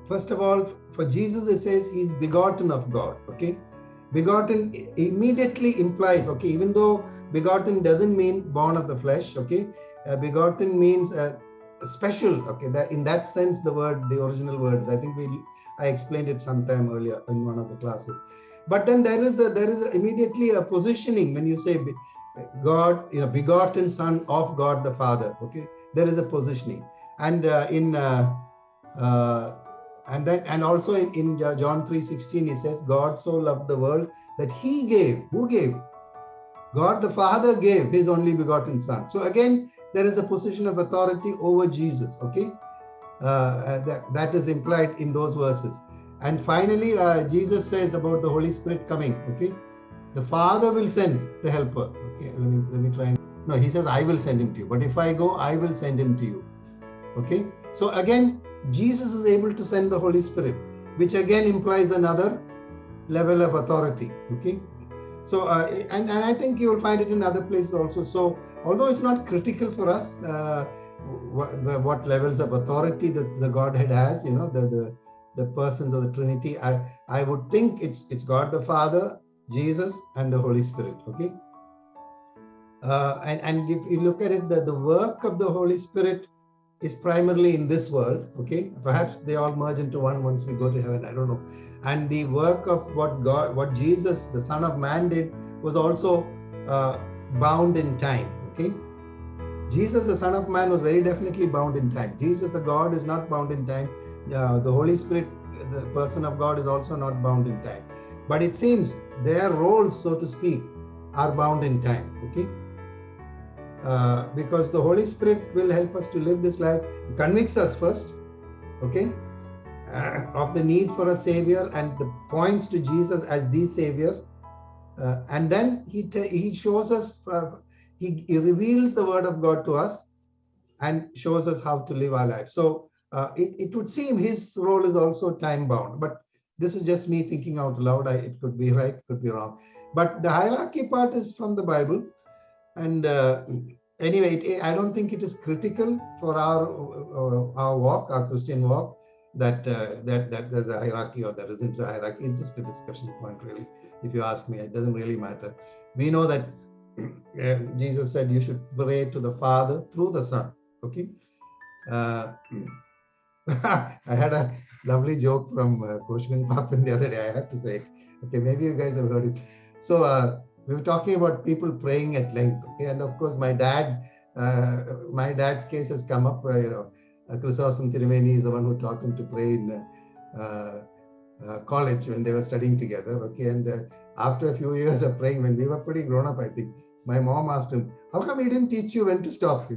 First of all, for Jesus, it says he's begotten of God, okay? Begotten immediately implies, okay, even though begotten doesn't mean born of the flesh, okay? Begotten means special, okay? That in that sense, the original words, I think I explained it sometime earlier in one of the classes. But then there is immediately a positioning when you say God, begotten Son of God the Father, okay? There is a positioning, and and also in John 3:16, he says, God so loved the world that he gave. Who gave? God the Father gave his only begotten Son. So again, there is a position of authority over Jesus, okay? That is implied in those verses. And finally, Jesus says about the Holy Spirit coming, okay? The Father will send the helper, okay? Let me try. No, he says, I will send him to you. But if I go, I will send him to you, okay? So again, Jesus is able to send the Holy Spirit, which again implies another level of authority, okay? So, and I think you will find it in other places also. So, although it's not critical for us, what levels of authority that the Godhead has, the persons of the Trinity, I would think it's God the Father, Jesus, and the Holy Spirit, okay? And if you look at it, the work of the Holy Spirit is primarily in this world, okay? Perhaps they all merge into one once we go to heaven, I don't know. And the work of what Jesus, the Son of Man, did was also bound in time, okay? Jesus, the Son of Man, was very definitely bound in time. Jesus, the God, is not bound in time. The Holy Spirit, the person of God, is also not bound in time. But it seems their roles, so to speak, are bound in time, okay? Because the Holy Spirit will help us to live this life, convicts us first, okay, of the need for a Savior, and points to Jesus as the Savior, and then he shows us, he reveals the Word of God to us and shows us how to live our life. So it would seem his role is also time bound, but this is just me thinking out loud. It could be right, could be wrong, but the hierarchy part is from the Bible. And anyway, I don't think it is critical for our walk, our Christian walk, that there's a hierarchy or there isn't a hierarchy. It's just a discussion point, really. If you ask me, it doesn't really matter. We know that Jesus said you should pray to the Father through the Son. Okay. I had a lovely joke from Koshman Papan the other day. I have to say it. Okay, maybe you guys have heard it. So we were talking about people praying at length. Okay, and of course, my dad's case has come up. Chrysostom Tirumeni is the one who taught him to pray in college when they were studying together. Okay, and after a few years of praying, when we were pretty grown up, I think my mom asked him, "How come he didn't teach you when to stop?"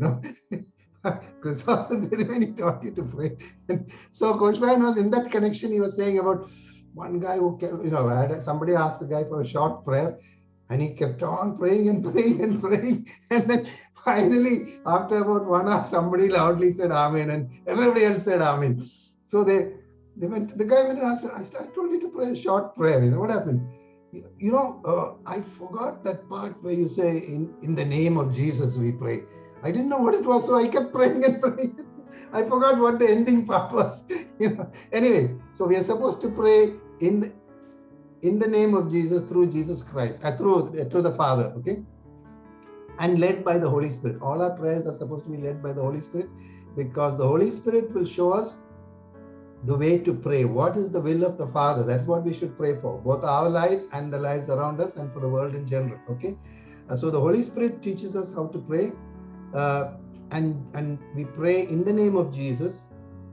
Chrysostom Tirumeni taught you to pray. And so Koshman was in that connection. He was saying about one guy who, somebody asked the guy for a short prayer, And he kept on praying and praying and praying. And then finally, after about 1 hour, somebody loudly said Amen, and everybody else said Amen. So they went, the guy went and asked, I told you to pray a short prayer. What happened? I forgot that part where you say, in the name of Jesus we pray. I didn't know what it was, so I kept praying and praying. I forgot what the ending part was. Anyway, so we are supposed to pray in the name of Jesus, through Jesus Christ, through the Father, okay? And led by the Holy Spirit. All our prayers are supposed to be led by the Holy Spirit, because the Holy Spirit will show us the way to pray. What is the will of the Father? That's what we should pray for, both our lives and the lives around us, and for the world in general, okay? So the Holy Spirit teaches us how to pray, and we pray in the name of Jesus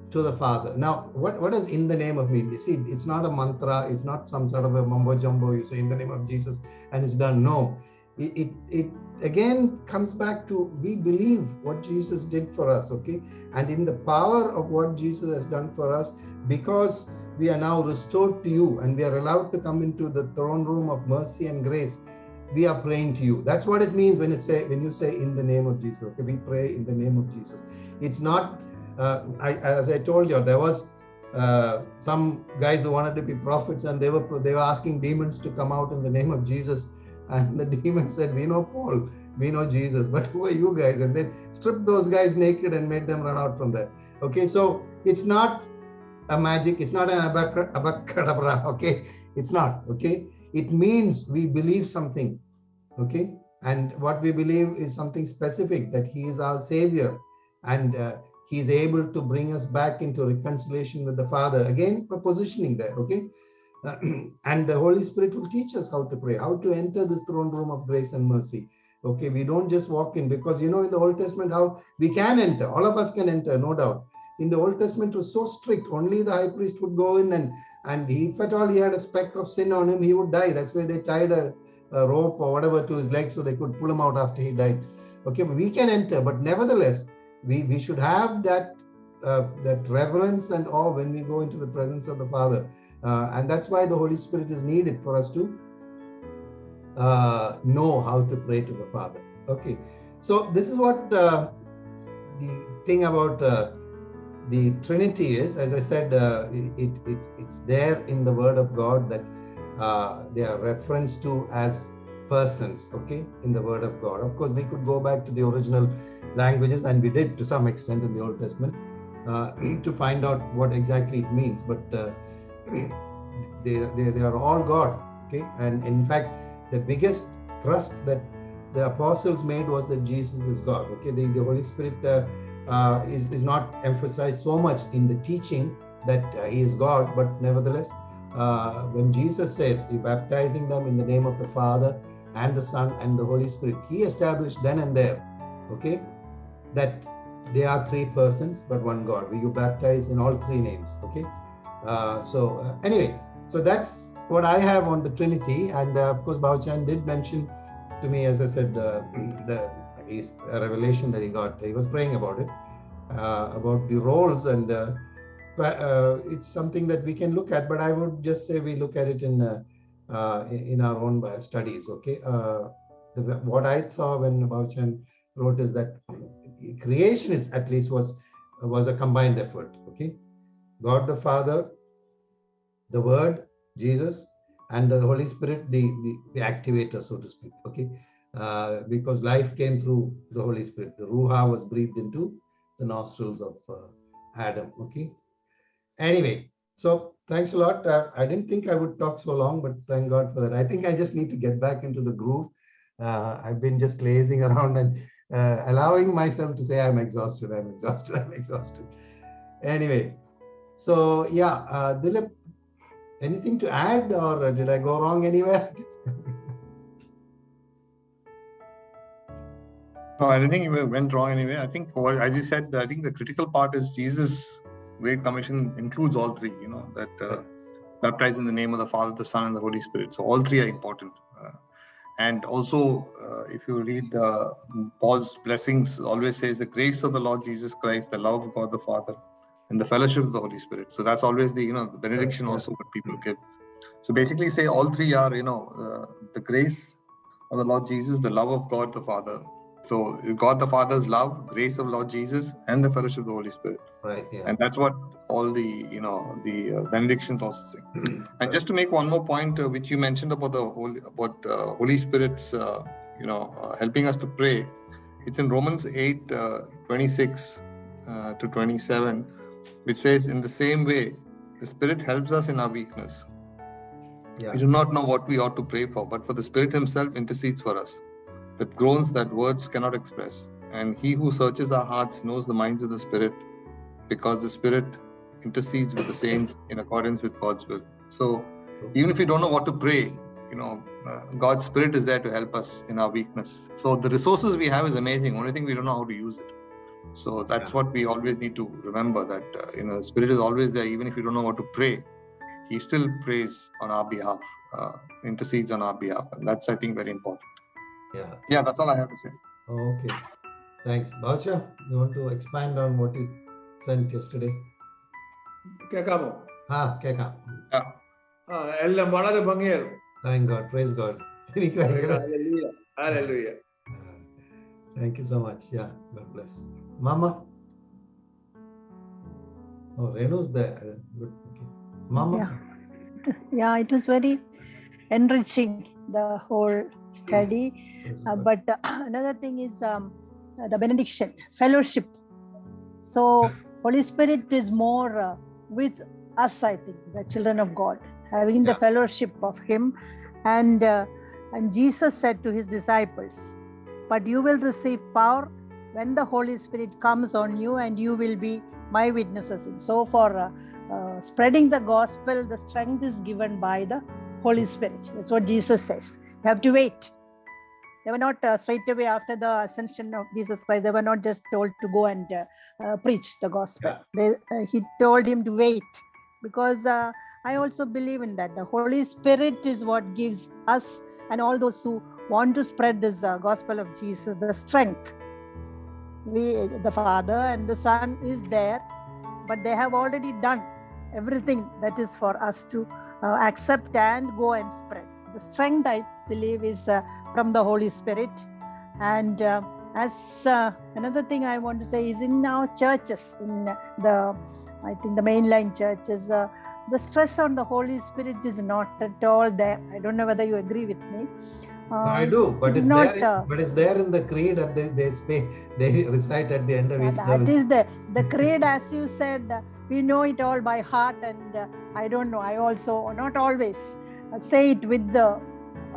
to the Father. Now, what does in the name of mean? You see, it's not a mantra, it's not some sort of a mumbo jumbo, you say in the name of Jesus and it's done. No, it again comes back to, we believe what Jesus did for us, okay? And in the power of what Jesus has done for us, because we are now restored to you and we are allowed to come into the throne room of mercy and grace, we are praying to you. That's what it means when you say in the name of Jesus, okay? We pray in the name of Jesus. It's not, as I told you, there was some guys who wanted to be prophets, and they were asking demons to come out in the name of Jesus, and the demons said, we know Paul, we know Jesus, but who are you guys? And they stripped those guys naked and made them run out from there. Okay, so it's not a magic, it's not an abacadabra, okay? It's not, okay? It means we believe something, okay? And what we believe is something specific, that he is our Savior, and he is able to bring us back into reconciliation with the Father. Again, we're positioning there, okay? And the Holy Spirit will teach us how to pray, how to enter this throne room of grace and mercy. Okay, we don't just walk in, because in the Old Testament, how we can enter, all of us can enter, no doubt. In the Old Testament, it was so strict, only the high priest would go in, and if at all he had a speck of sin on him, he would die. That's why they tied a rope or whatever to his leg so they could pull him out after he died. Okay, but we can enter, but nevertheless, we should have that reverence and awe when we go into the presence of the Father. And that's why the Holy Spirit is needed for us to know how to pray to the Father. Okay, so this is what the thing about the Trinity is. As I said, it's there in the Word of God that they are referenced to as persons, okay, in the Word of God. Of course, we could go back to the original languages, and we did to some extent in the Old Testament, to find out what exactly it means, but they are all God, okay? And in fact, the biggest thrust that the apostles made was that Jesus is God, okay? The Holy Spirit is not emphasized so much in the teaching that he is God, but nevertheless, when Jesus says, "You're baptizing them in the name of the Father and the Son and the Holy Spirit," he established then and there, okay, that they are three persons but one God. You baptize in all three names, okay? Anyway, so that's what I have on the Trinity. And of course, Bauchan did mention to me, as I said, his revelation that he got. He was praying about it, about the roles, and it's something that we can look at. But I would just say we look at it in our own studies. Okay, what I saw when Bauchan wrote is that creation, at least, was a combined effort. Okay, God the Father, the Word, Jesus, and the Holy Spirit, the activator, so to speak. Okay, because life came through the Holy Spirit. The Ruha was breathed into the nostrils of Adam. Okay. Anyway, so thanks a lot. I didn't think I would talk so long, but thank God for that. I think I just need to get back into the groove. I've been just lazing around and allowing myself to say I'm exhausted. Anyway, so yeah, Dilip, anything to add, or did I go wrong anywhere? No, I don't think you went wrong anyway. I think, as you said, I think the critical part is Jesus' Great Commission includes all three, that baptize in the name of the Father, the Son, and the Holy Spirit. So all three are important. And also, if you read Paul's blessings, always says the grace of the Lord Jesus Christ, the love of God the Father, and the fellowship of the Holy Spirit. So that's always the benediction also what people give. So basically say all three are, the grace of the Lord Jesus, the love of God the Father. So God the Father's love, grace of Lord Jesus, and the fellowship of the Holy Spirit. Right. Yeah. And that's what all the benedictions also say. And just to make one more point, which you mentioned about the Holy Spirit's helping us to pray. It's in Romans 8, 26 to 27, which says, in the same way, the Spirit helps us in our weakness. Yeah. We do not know what we ought to pray for, but for the Spirit Himself intercedes for us with groans that words cannot express. And He who searches our hearts knows the minds of the Spirit, because the Spirit intercedes with the saints in accordance with God's will. So even if we don't know what to pray, God's Spirit is there to help us in our weakness. So the resources we have is amazing. Only thing we don't know how to use it. So that's what we always need to remember, that the Spirit is always there. Even if we don't know what to pray, He still prays on our behalf, intercedes on our behalf. And that's, I think, very important. Yeah, that's all I have to say. Okay. Thanks. Bhausha, you want to expand on what you sent yesterday? കേൾക്കാമോ? കേൾക്കാം. എല്ലാം വളരെ ഭംഗിയായിരുന്നു. Thank God. Praise God. Hallelujah. Hallelujah. Thank you so much. Yeah, God bless. Mama? Oh, Renu's there. Good. Okay. Mama? Yeah, it was very enriching, the whole study. But another thing is the benediction, fellowship. So Holy Spirit is more with us, I think, the children of God, having the fellowship of Him. And Jesus said to His disciples, but you will receive power when the Holy Spirit comes on you, and you will be my witnesses. So for spreading the gospel, the strength is given by the Holy Spirit. That's what Jesus says. You have to wait. They were not straight away after the ascension of Jesus Christ. They were not just told to go and preach the gospel. He told him to wait, because I also believe in that. The Holy Spirit is what gives us and all those who want to spread this gospel of Jesus the strength. The Father and the Son is there, but they have already done everything that is for us to accept and go and spread. The strength, I believe, is from the Holy Spirit. And as another thing I want to say is, in our churches, in I think the mainline churches, the stress on the Holy Spirit is not at all there. I don't know whether you agree with me. I do, but it's there in the creed that they recite at the end of each service. That is the creed, as you said, we know it all by heart, and I don't know, I also not always say it with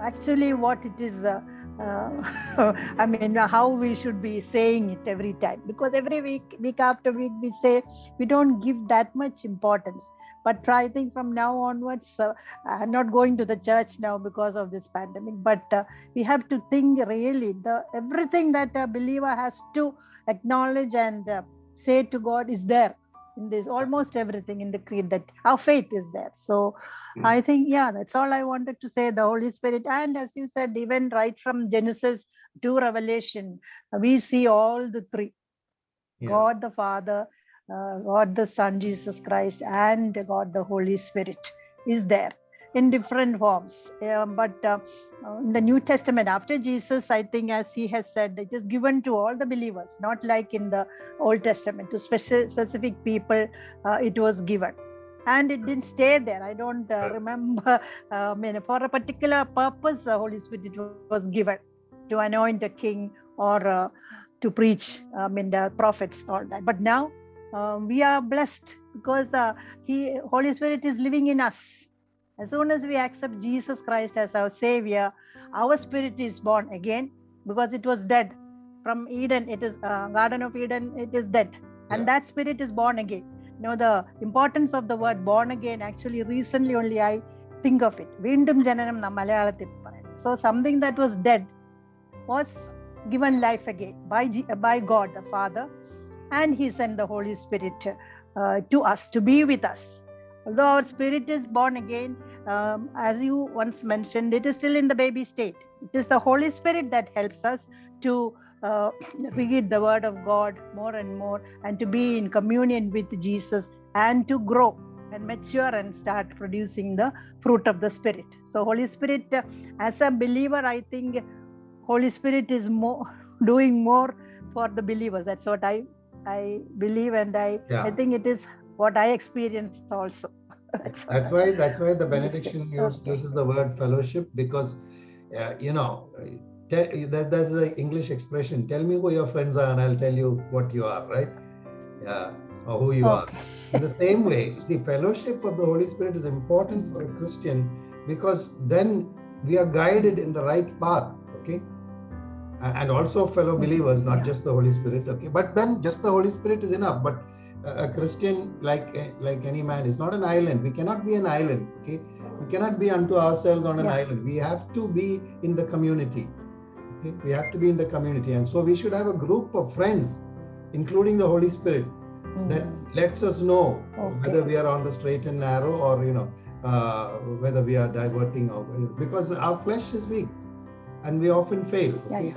actually what it is, I mean, how we should be saying it every time, because every week after week we say we don't give that much importance. But I think from now onwards, I'm not going to the church now because of this pandemic, but we have to think really everything that a believer has to acknowledge and say to God is there in this, almost everything in the creed, that our faith is there. So I think, that's all I wanted to say, the Holy Spirit. And as you said, even right from Genesis to Revelation, we see all the three, God the Father, God the Son, Jesus Christ, and God the Holy Spirit is there in different forms. But in the New Testament, after Jesus, I think, as he has said, it is given to all the believers, not like in the Old Testament, to specific people it was given. And it didn't stay there. I don't remember, for a particular purpose, the Holy Spirit was given to anoint a king or to preach, the prophets, all that. But now, we are blessed because the Holy Spirit is living in us. As soon as we accept Jesus Christ as our Savior, our spirit is born again, because it was dead. From Eden, it is Garden of Eden, it is dead. And that spirit is born again. The importance of the word born again, actually recently only I think of it. Vindum jananam na Malayalathil parayunu. So something that was dead was given life again by God the Father, and He sent the Holy Spirit to us, to be with us. Although our spirit is born again, as you once mentioned, it is still in the baby state. It is the Holy Spirit that helps us to read the Word of God more and more, and to be in communion with Jesus, and to grow and mature and start producing the fruit of the Spirit. So Holy Spirit, as a believer, I think Holy Spirit is doing more for the believers. That's what I believe, and I think it is what I experienced also. That's why the benediction uses the word fellowship, because there's an English expression, tell me who your friends are and I'll tell you what you are, right? Yeah, or who you are. In the same way, see, fellowship of the Holy Spirit is important for a Christian, because then we are guided in the right path, okay? And also fellow believers, not just the Holy Spirit, okay? But then just the Holy Spirit is enough. But a Christian, like any man, is not an island. We cannot be an island, okay? We cannot be unto ourselves on an island. We have to be in the community, okay? We have to be in the community. And so we should have a group of friends, including the Holy Spirit, that lets us know whether we are on the straight and narrow, or whether we are diverting, because our flesh is weak and we often fail, okay?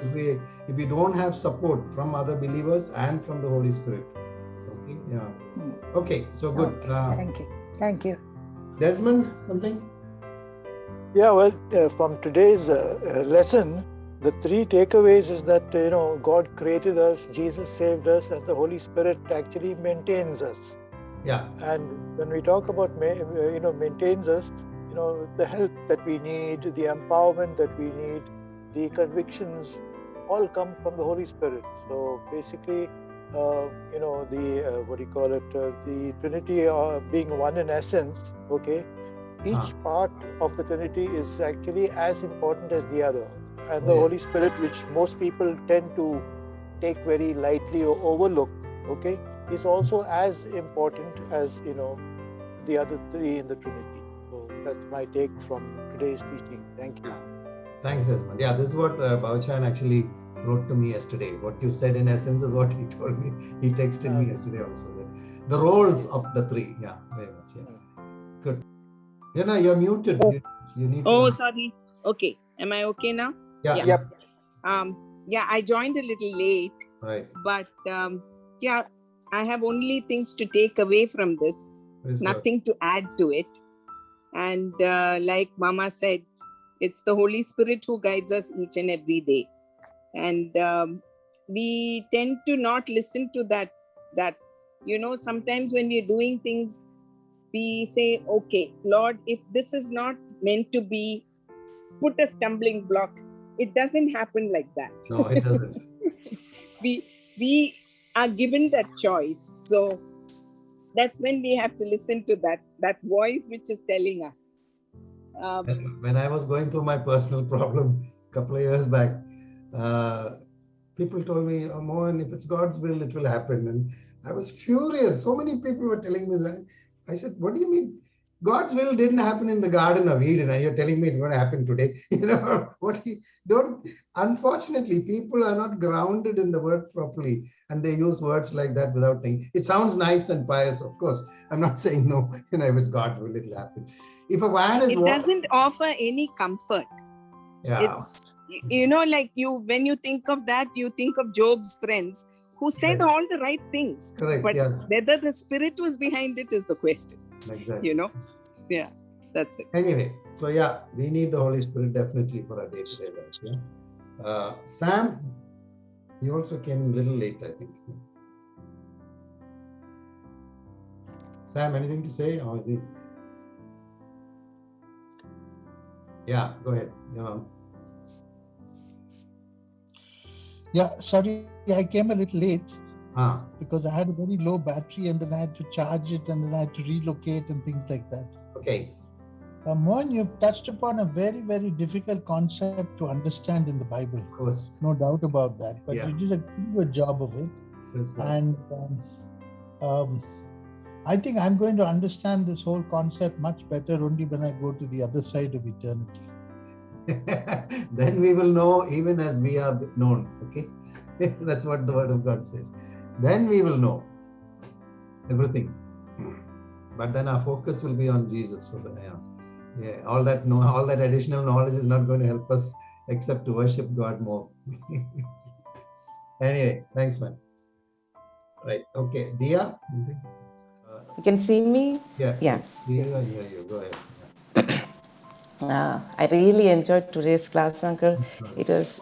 If we don't have support from other believers and from the Holy Spirit, okay? Okay, so good. Thank you. Desmond, something? Yeah, well, from today's lesson, the three takeaways is that God created us, Jesus saved us, and the Holy Spirit actually maintains us. Yeah. And when we talk about maintains us, the help that we need, the empowerment that we need, the convictions, all come from the Holy Spirit. So basically, the Trinity being one in essence, okay? Each part of the Trinity is actually as important as the other. And the Holy Spirit, which most people tend to take very lightly or overlook, okay, is also as important as, the other three in the Trinity. So that's my take from today's teaching. Thank you. Thanks, Desmond. Yeah, this is what Bhavachan actually wrote to me yesterday. What you said in essence is what he told me. He texted me yesterday also. The roles of the three. Yeah, very much. Yeah. Good. You're muted. You need to... sorry. Okay. Am I okay now? Yeah. Yep. I joined a little late. Right. But I have only things to take away from this. Nothing to add to it. And like Mama said, it's the Holy Spirit who guides us each and every day. And we tend to not listen to that, sometimes when we're doing things, we say, okay, Lord, if this is not meant to be, put a stumbling block. It doesn't happen like that. No, it doesn't. we are given that choice. So that's when we have to listen to that voice which is telling us. When I was going through my personal problem a couple of years back, people told me, Mohan, if it's God's will, it will happen. And I was furious. So many people were telling me that. I said, what do you mean? God's will didn't happen in the Garden of Eden, and you're telling me it's going to happen today. Unfortunately, people are not grounded in the word properly, and they use words like that without thinking. It sounds nice and pious, of course. I'm not saying no, if it's God's will, it'll happen. If a man is... It doesn't offer any comfort. Yeah. It's, when you think of that, you think of Job's friends who said all the right things. Correct. But whether the Spirit was behind it is the question. Exactly. Yeah, that's it. Anyway, so we need the Holy Spirit definitely for our day-to-day life. Yeah. Sam, you also came a little late, I think. Sam, anything to say, or is it? Yeah, go ahead. Yeah, sorry, I came a little late. Because I had a very low battery, and then I had to charge it, and then I had to relocate and things like that. Okay. Mohan, you've touched upon a very, very difficult concept to understand in the Bible. Of course. No doubt about that. But you did a good job of it. And I think I'm going to understand this whole concept much better only when I go to the other side of eternity. Then we will know even as we are known. Okay. That's what the Word of God says. Then we will know everything. But then our focus will be on Jesus. All that additional knowledge is not going to help us except to worship God more. Anyway, thanks, man. Right. Okay. Dia? You can see me? Yeah. Yeah. See you and hear you. Go ahead. I really enjoyed today's class, Uncle. It was,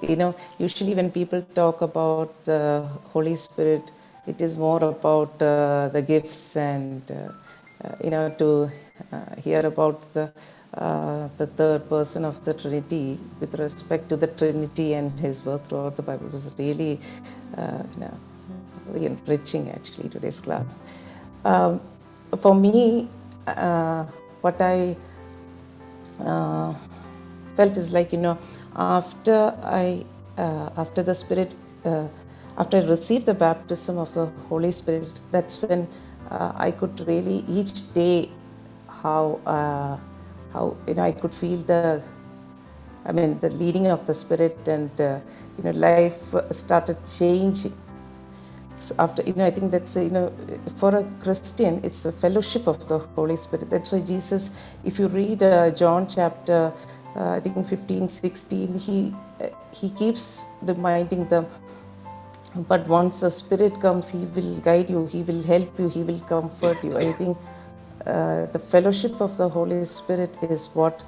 usually when people talk about the Holy Spirit, it is more about the gifts and, to hear about the third person of the Trinity with respect to the Trinity and His birth throughout the Bible was really, very enriching actually today's class. For me, what I felt is like, after the Spirit, after I received the baptism of the Holy Spirit, that's when I could really each day how I could feel the leading of the Spirit, and life started changing. So after, I think that's, for a Christian, it's a fellowship of the Holy Spirit. That's why Jesus, if you read John chapter, I think 15, 16, he keeps reminding them, but once the Spirit comes, He will guide you, He will help you, He will comfort you. I think the fellowship of the Holy Spirit is what,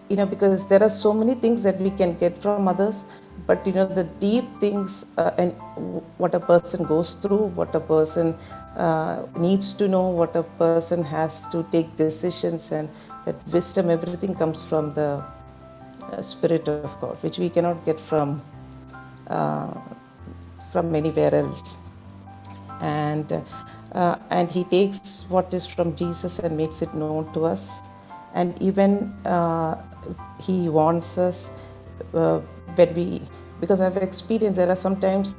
because there are so many things that we can get from others, but the deep things and what a person goes through, what a person needs to know, what a person has to take decisions, and that wisdom, everything comes from the Spirit of God, which we cannot get from anywhere else. And He takes what is from Jesus and makes it known to us, and even He wants us because I've experienced, there are sometimes,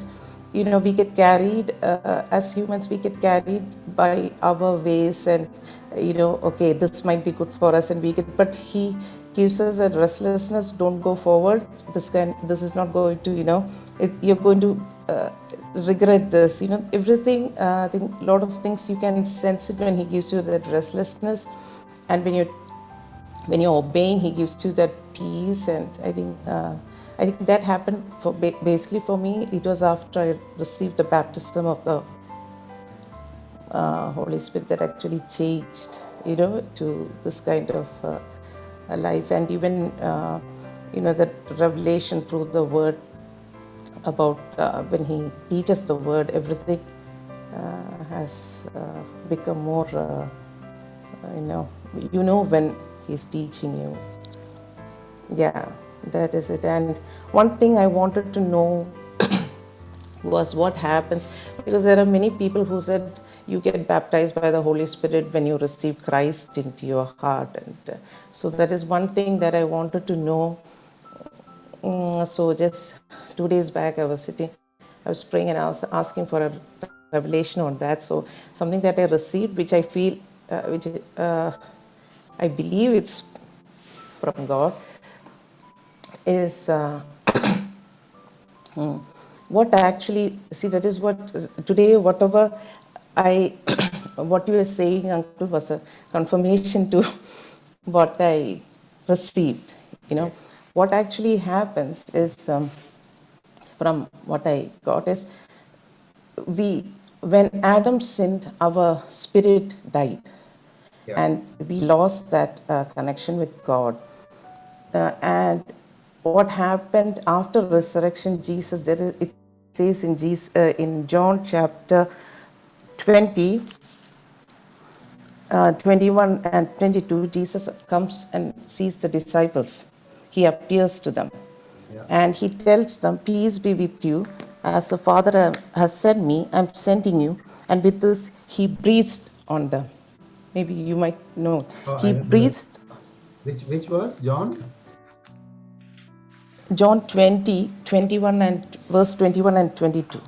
we get carried, as humans, we get carried by our ways, and, okay, this might be good for us, and but He gives us a restlessness, don't go forward, this is not going to, you're going to regret this, everything. I think a lot of things you can sense it when He gives you that restlessness, and when you're obeying, He gives you that peace. And I think that happened basically for me. It was after I received the baptism of the Holy Spirit that actually changed, to this kind of a life. And even that revelation through the Word about when He teaches the Word, everything has become more, when He's teaching you. Yeah, that is it. And one thing I wanted to know was what happens, because there are many people who said you get baptized by the Holy Spirit when you receive Christ into your heart. And so that is one thing that I wanted to know. So just 2 days back, I was praying, and I was asking for a revelation on that. So something that I received, which I feel, I believe it's from God, is what actually, see, that is what today, whatever what you were saying, Uncle, was a confirmation to what I received. What actually happens is, from what I got is, when Adam sinned, our spirit died. And we lost that connection with God. And what happened after resurrection, Jesus, it says in John chapter 20, 21 and 22, Jesus comes and sees the disciples. He appears to them. And He tells them, peace be with you. As the Father has sent me, I'm sending you. And with this, He breathed on them. Maybe you might know. He breathed. Which was John? John 20, 21 and verse 21 and 22.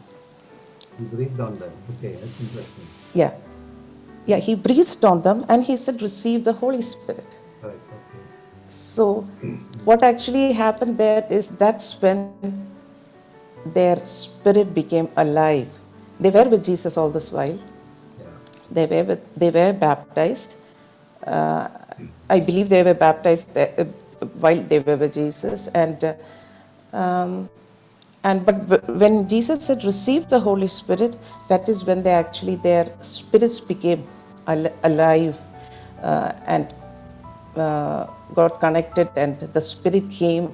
He breathed on them. Okay, that's interesting. Yeah, He breathed on them, and He said, receive the Holy Spirit. Right, okay. So what actually happened there is, that's when their spirit became alive. They were with Jesus all this while. They were baptized. I believe they were baptized while they were with Jesus. But when Jesus said, receive the Holy Spirit, that is when their spirits became alive. And got connected, and the Spirit came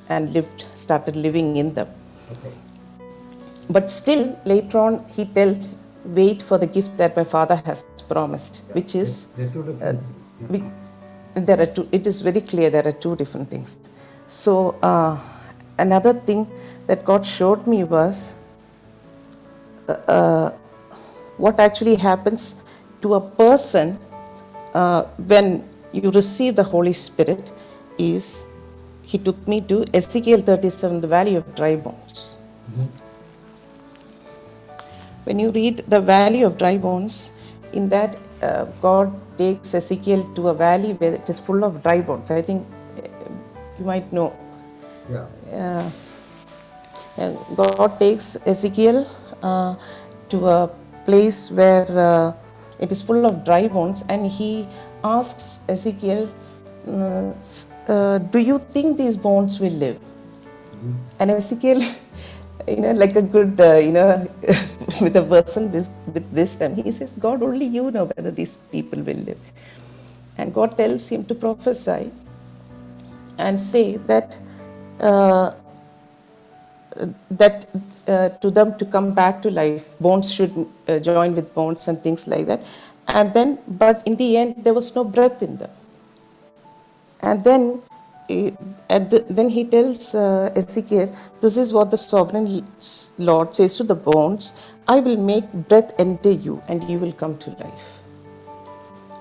and started living in them. Okay. But still, later on, he tells, wait for the gift that my Father has promised, Yeah. which is, They're two different things. Yeah. there are two. It is very clear there are two different things. So another thing that God showed me was what actually happens to a person when you receive the Holy Spirit is, he took me to Ezekiel 37, the valley of dry bones. Mhm. When you read the valley of dry bones, in that God takes Ezekiel to a valley where it is full of dry bones. I think you might know. Yeah. And God takes Ezekiel to a place where it is full of dry bones, and he asks Ezekiel, do you think these bones will live? Mhm. And Ezekiel, like a good, with a person with wisdom, he says, God, only you know whether these people will live. And God tells him to prophesy and say that to them to come back to life, bones should join with bones and things like that. And then, but in the end, there was no breath in them. And then, then he tells Ezekiel, this is what the sovereign Lord says to the bones, I will make breath enter you and you will come to life.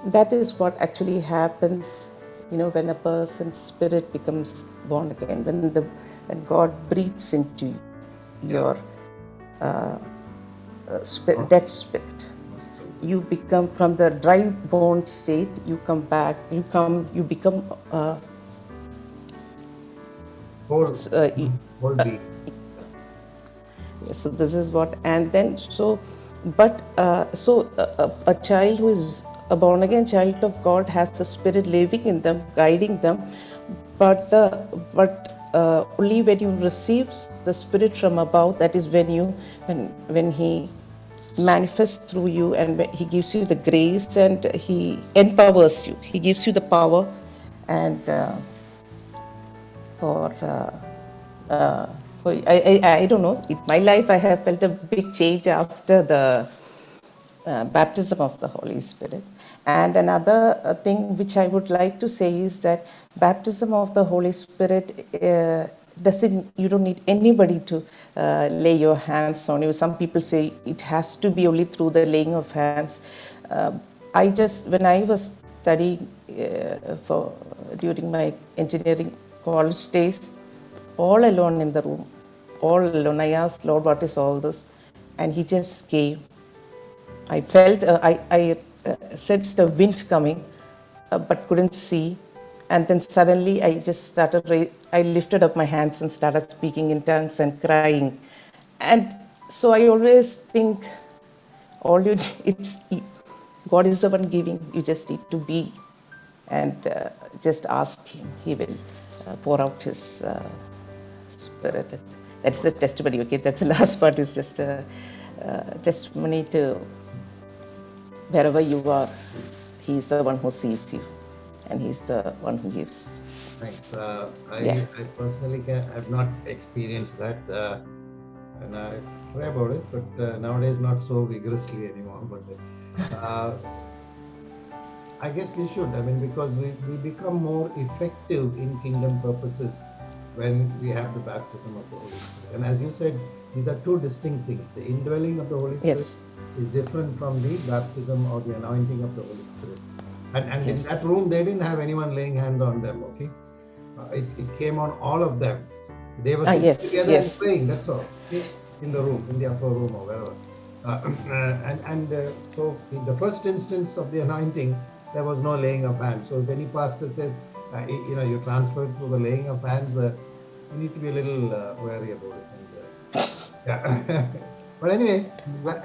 That is what actually happens, when a person's spirit becomes born again, when God breathes into your dead spirit. You become, from the dry bone state, you come back, you become Whole being. So this is what, and then a child who is a born again child of God has the Spirit living in them, guiding them, but only when you receive the Spirit from above, that is when he manifests through you, and when he gives you the grace and he empowers you, he gives you the power. And I don't know, in my life I have felt a big change after the baptism of the Holy Spirit. And another thing which I would like to say is that baptism of the Holy Spirit you don't need anybody to lay your hands on you. Some people say it has to be only through the laying of hands. When I was studying during my engineering college days, all alone in the room, all alone, I asked Lord, what is all this? And he just came. I felt, I sensed a wind coming, but couldn't see. And then suddenly I just started, I lifted up my hands and started speaking in tongues and crying. And so I always think, God is the one giving, you just need to be and just ask him. He will pour out his Spirit. That's the testimony. Okay, that's the last part, is just a testimony to wherever you are, he's the one who sees you and he's the one who gives. Thanks. I personally have not experienced that, and I pray about it, but nowadays not so vigorously anymore. But I guess we should. I mean, because we become more effective in kingdom purposes when we have the baptism of the Holy Spirit. And as you said, these are two distinct things. The indwelling of the Holy Spirit is different from the baptism or the anointing of the Holy Spirit. And in that room, they didn't have anyone laying hands on them, okay? It came on all of them. They were sitting together and praying, that's all, okay? In the room, in the upper room or wherever. So in the first instance of the anointing, there was no laying of hands. So if any pastor says, you transfer through the laying of hands, you need to be a little wary about it. Yeah. But anyway,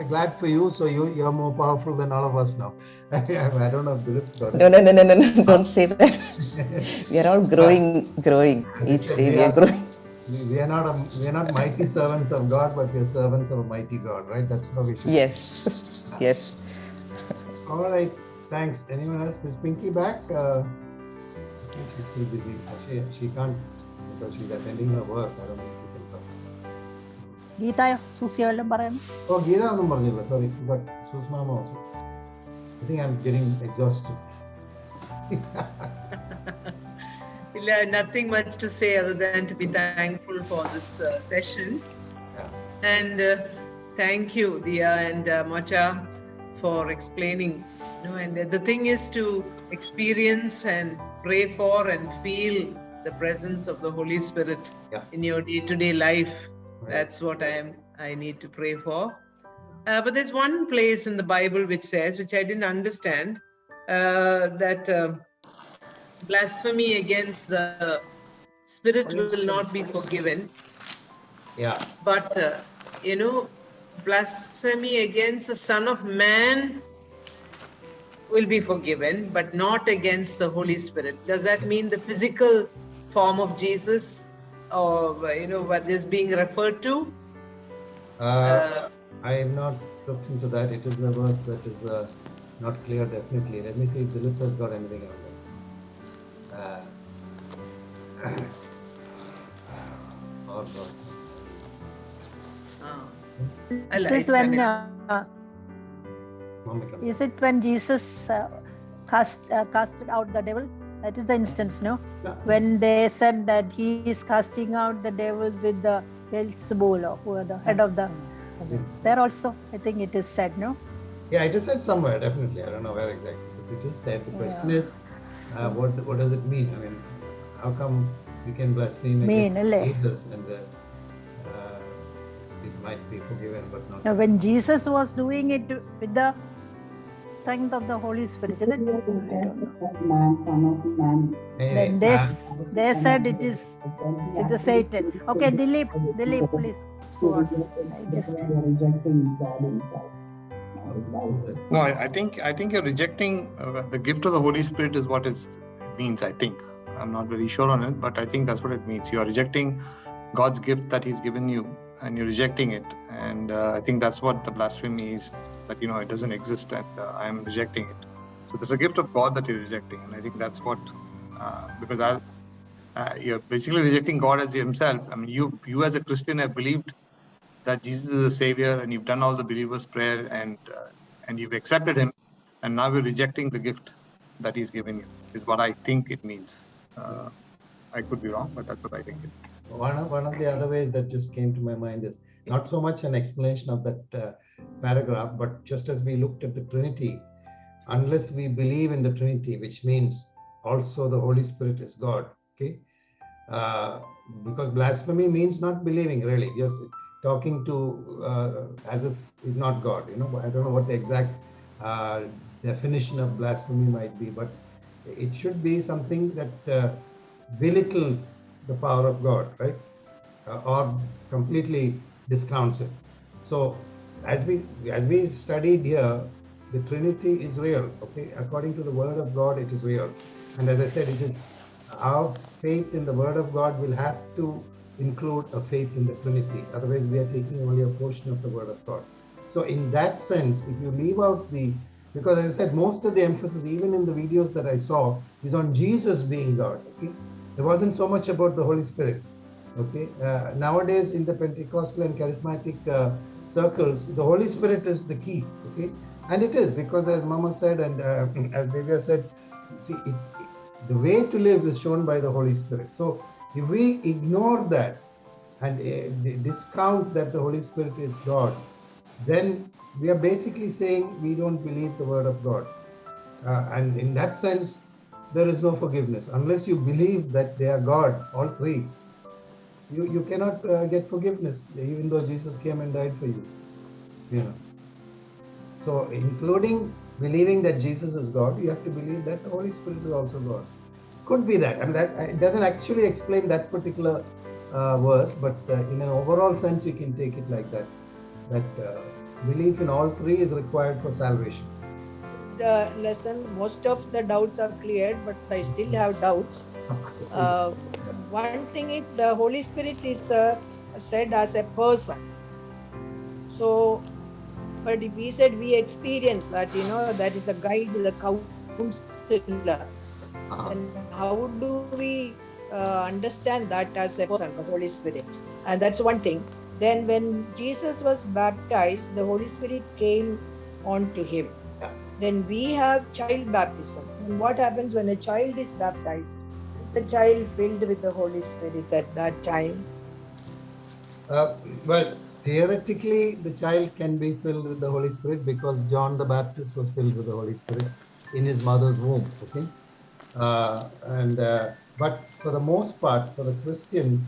glad for you. So you're more powerful than all of us now. I don't know if Dilip's got it. No, don't say that. We are all growing each day. We are growing. We are not mighty servants of God, but we are servants of a mighty God, right? That's how we should. Yes. All right. Thanks. Anyone else? Is Pinky back? She's too busy. She can't because she's attending her work. I don't know if she can come. ഗീതയോ സൂസിയോ എല്ലാം പറയണം. Oh, Geeta ഒന്നും പറഞ്ഞില്ല. Sorry, but Susmama also. I think I'm getting exhausted. Nothing much to say other than to be thankful for this session. Yeah. And thank you, Dia and Macha, for explaining. And the thing is to experience and pray for and feel the presence of the Holy Spirit in your day-to-day life. Right. That's what I need to pray for. But there's one place in the Bible which says, which I didn't understand, that blasphemy against the Spirit will not be forgiven. Yeah. But, blasphemy against the Son of Man will be forgiven, but not against the Holy Spirit. Does that mean the physical form of Jesus, or what is being referred to? I have not looked into that. It is a verse that is not clear definitely. Let me see if Dilip has got anything on that. Oh God. Is it when Jesus casted out the devil? That is the instance, no? When they said that he is casting out the devil with the Beelzebul, or the head of the. There also, I think it is said, no? Yeah, it is said somewhere, definitely. I don't know where exactly. But it is said. The question is, what does it mean? I mean, how come we can blaspheme against Jesus and it might be forgiven, but not. Now, when Jesus was doing it with the strength of the Holy Spirit, is it? Man, Son of Man. Then they said it is with the Satan. Okay, Dilip, please go on. Rejecting God Himself. No, I think you're rejecting the gift of the Holy Spirit is what it means. I think I'm not very sure on it, but I think that's what it means. You are rejecting God's gift that He's given you, and you're rejecting it. And I think that's what the blasphemy is. That it doesn't exist, and I'm rejecting it. So there's a gift of God that you're rejecting, and I think that's what because you're basically rejecting God as Himself. I mean, you as a Christian have believed that Jesus is a Savior, and you've done all the believers' prayer, and you've accepted Him, and now you're rejecting the gift that He's given you. Is what I think it means. I could be wrong, but that's what I think it means. One of the other ways that just came to my mind is not so much an explanation of that paragraph, but just as we looked at the Trinity, unless we believe in the Trinity, which means also the Holy Spirit is God, okay? Because blasphemy means not believing, really. Just talking to as if he's not God, I don't know what the exact definition of blasphemy might be, but it should be something that belittles the power of God, right? Or completely discounts it. So as we studied here, the Trinity is real, okay? According to the Word of God, it is real. And as I said, it is our faith in the Word of God will have to include a faith in the Trinity. Otherwise, we are taking only a portion of the Word of God. So in that sense, if you leave out because as I said, most of the emphasis, even in the videos that I saw, is on Jesus being God, okay? There wasn't so much about the Holy Spirit, okay? Nowadays, in the Pentecostal and charismatic circles, the Holy Spirit is the key, okay? And it is, because as Mama said, and as Divya said, see, the way to live is shown by the Holy Spirit. So if we ignore that and discount that the Holy Spirit is God, then we are basically saying we don't believe the Word of God. And in that sense, there is no forgiveness. Unless you believe that they are God, all three, you cannot get forgiveness, even though Jesus came and died for you. So including believing that Jesus is God, you have to believe that the Holy Spirit is also God. Could be that. I mean, that it doesn't actually explain that particular verse, but in an overall sense, you can take it like that. That belief in all three is required for salvation. The lesson, most of the doubts are cleared, but I still have doubts. One thing is the Holy Spirit is said as a person. So, but if we said we experience that, that is the guide, the counselor. then how do we understand that as a person, the Holy Spirit? And that's one thing. Then when Jesus was baptized, the Holy Spirit came onto him. Then we have child baptism. And what happens when a child is baptized? The child filled with the Holy Spirit at that time? Well, theoretically, the child can be filled with the Holy Spirit because John the Baptist was filled with the Holy Spirit in his mother's womb. Okay, but for the most part, for the Christian,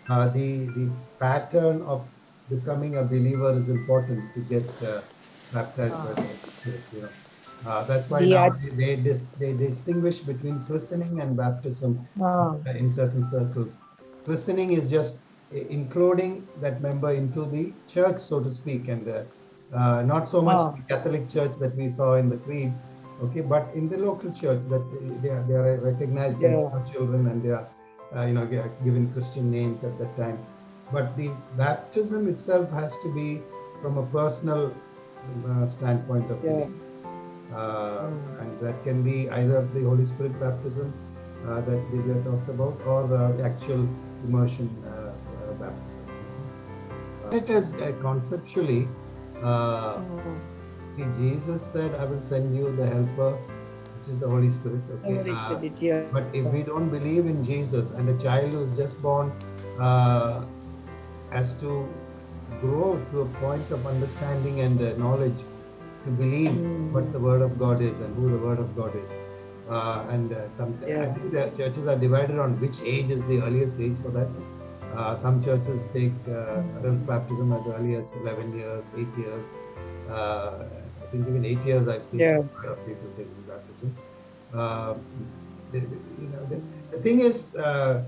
the pattern of becoming a believer is important to get baptized by the Holy Spirit. You know. That's why now they distinguish between christening and baptism in certain circles. Christening is just including that member into the church, so to speak, and not so much the Catholic Church that we saw in the creed, okay, but in the local church that they are recognized as children and they are given Christian names at that time. But the baptism itself has to be from a personal standpoint of view. And that can be either the Holy Spirit baptism that we have talked about, or the actual immersion baptism. It is conceptually, see, Jesus said, "I will send you the Helper," which is the Holy Spirit. Okay? Holy Spirit, But if we don't believe in Jesus, and a child who is just born has to grow to a point of understanding and knowledge, to believe what the Word of God is and who the Word of God is. I think the churches are divided on which age is the earliest age for that. Some churches take adult baptism as early as 11 years, 8 years. I think even 8 years I've seen some people taking baptism. The thing is that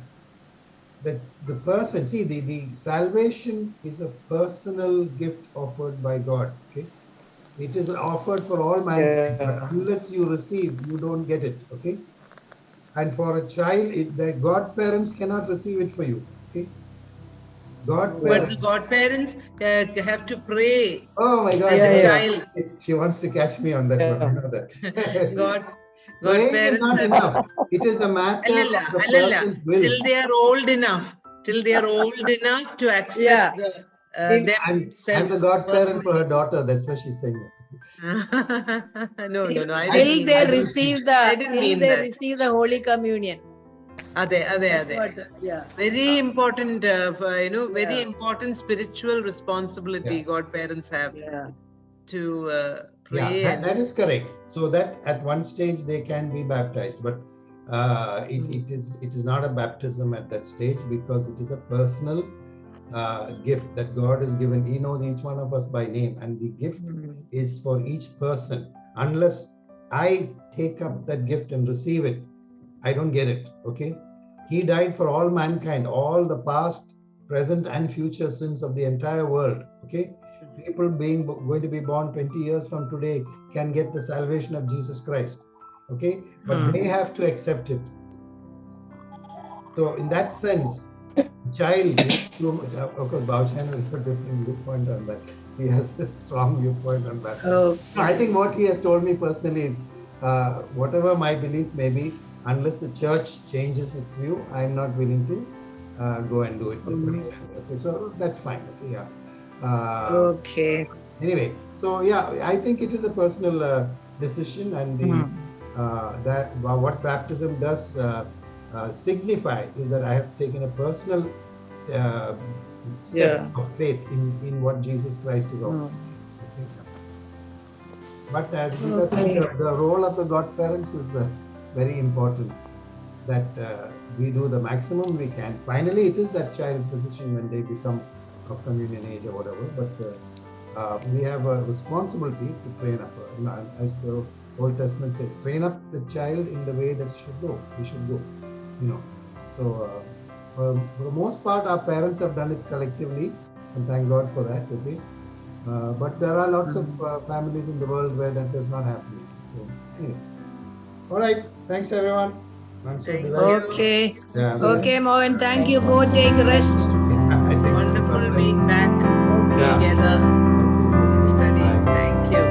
the person, see, the salvation is a personal gift offered by God. Okay. It is offered for all mankind, but unless you receive, you don't get it. Okay, and for a child, the godparents cannot receive it for you. Okay, but the godparents have to pray. Oh my God! The child. She wants to catch me on that one. I know that. Godparents is not enough. It is a matter of the person's will. Till they are old enough. Till they are old enough to accept I'm the godparent for her daughter. That's why she's saying it. No. Till they receive the Holy Communion. Very important, very important spiritual responsibility godparents have to pray. Yeah, that is correct. So that at one stage they can be baptized, but it is not a baptism at that stage because it is a personal gift that God has given. He knows each one of us by name, and the gift is for each person. Unless I take up that gift and receive it, I don't get it. Okay, He died for all mankind, all the past, present, and future sins of the entire world. Okay, people going to be born 20 years from today can get the salvation of Jesus Christ. Okay, but they have to accept it. So in that sense, child, of course, Bhavchan has a different viewpoint on that. He has a strong viewpoint on that. So I think what he has told me personally is, whatever my belief may be, unless the church changes its view, I am not willing to go and do it. That's what he said. Okay, so that's fine. Okay, yeah. Anyway, so yeah, I think it is a personal decision, and that what baptism does signify is that I have taken a personal step of faith in what Jesus Christ is offering. But as Gita said, the role of the godparents is very important, that we do the maximum we can. Finally, it is that child's decision when they become of communion age or whatever, but we have a responsibility to train up, as the Old Testament says, train up the child in the way that he should go. So for the most part, our parents have done it collectively, and thank God for that. Okay, but there are lots of families in the world where that does not happen. So anyway, all right. Thanks everyone. Okay, Mohan. Thank you. Go take rest. Wonderful being back together in study. Thank you.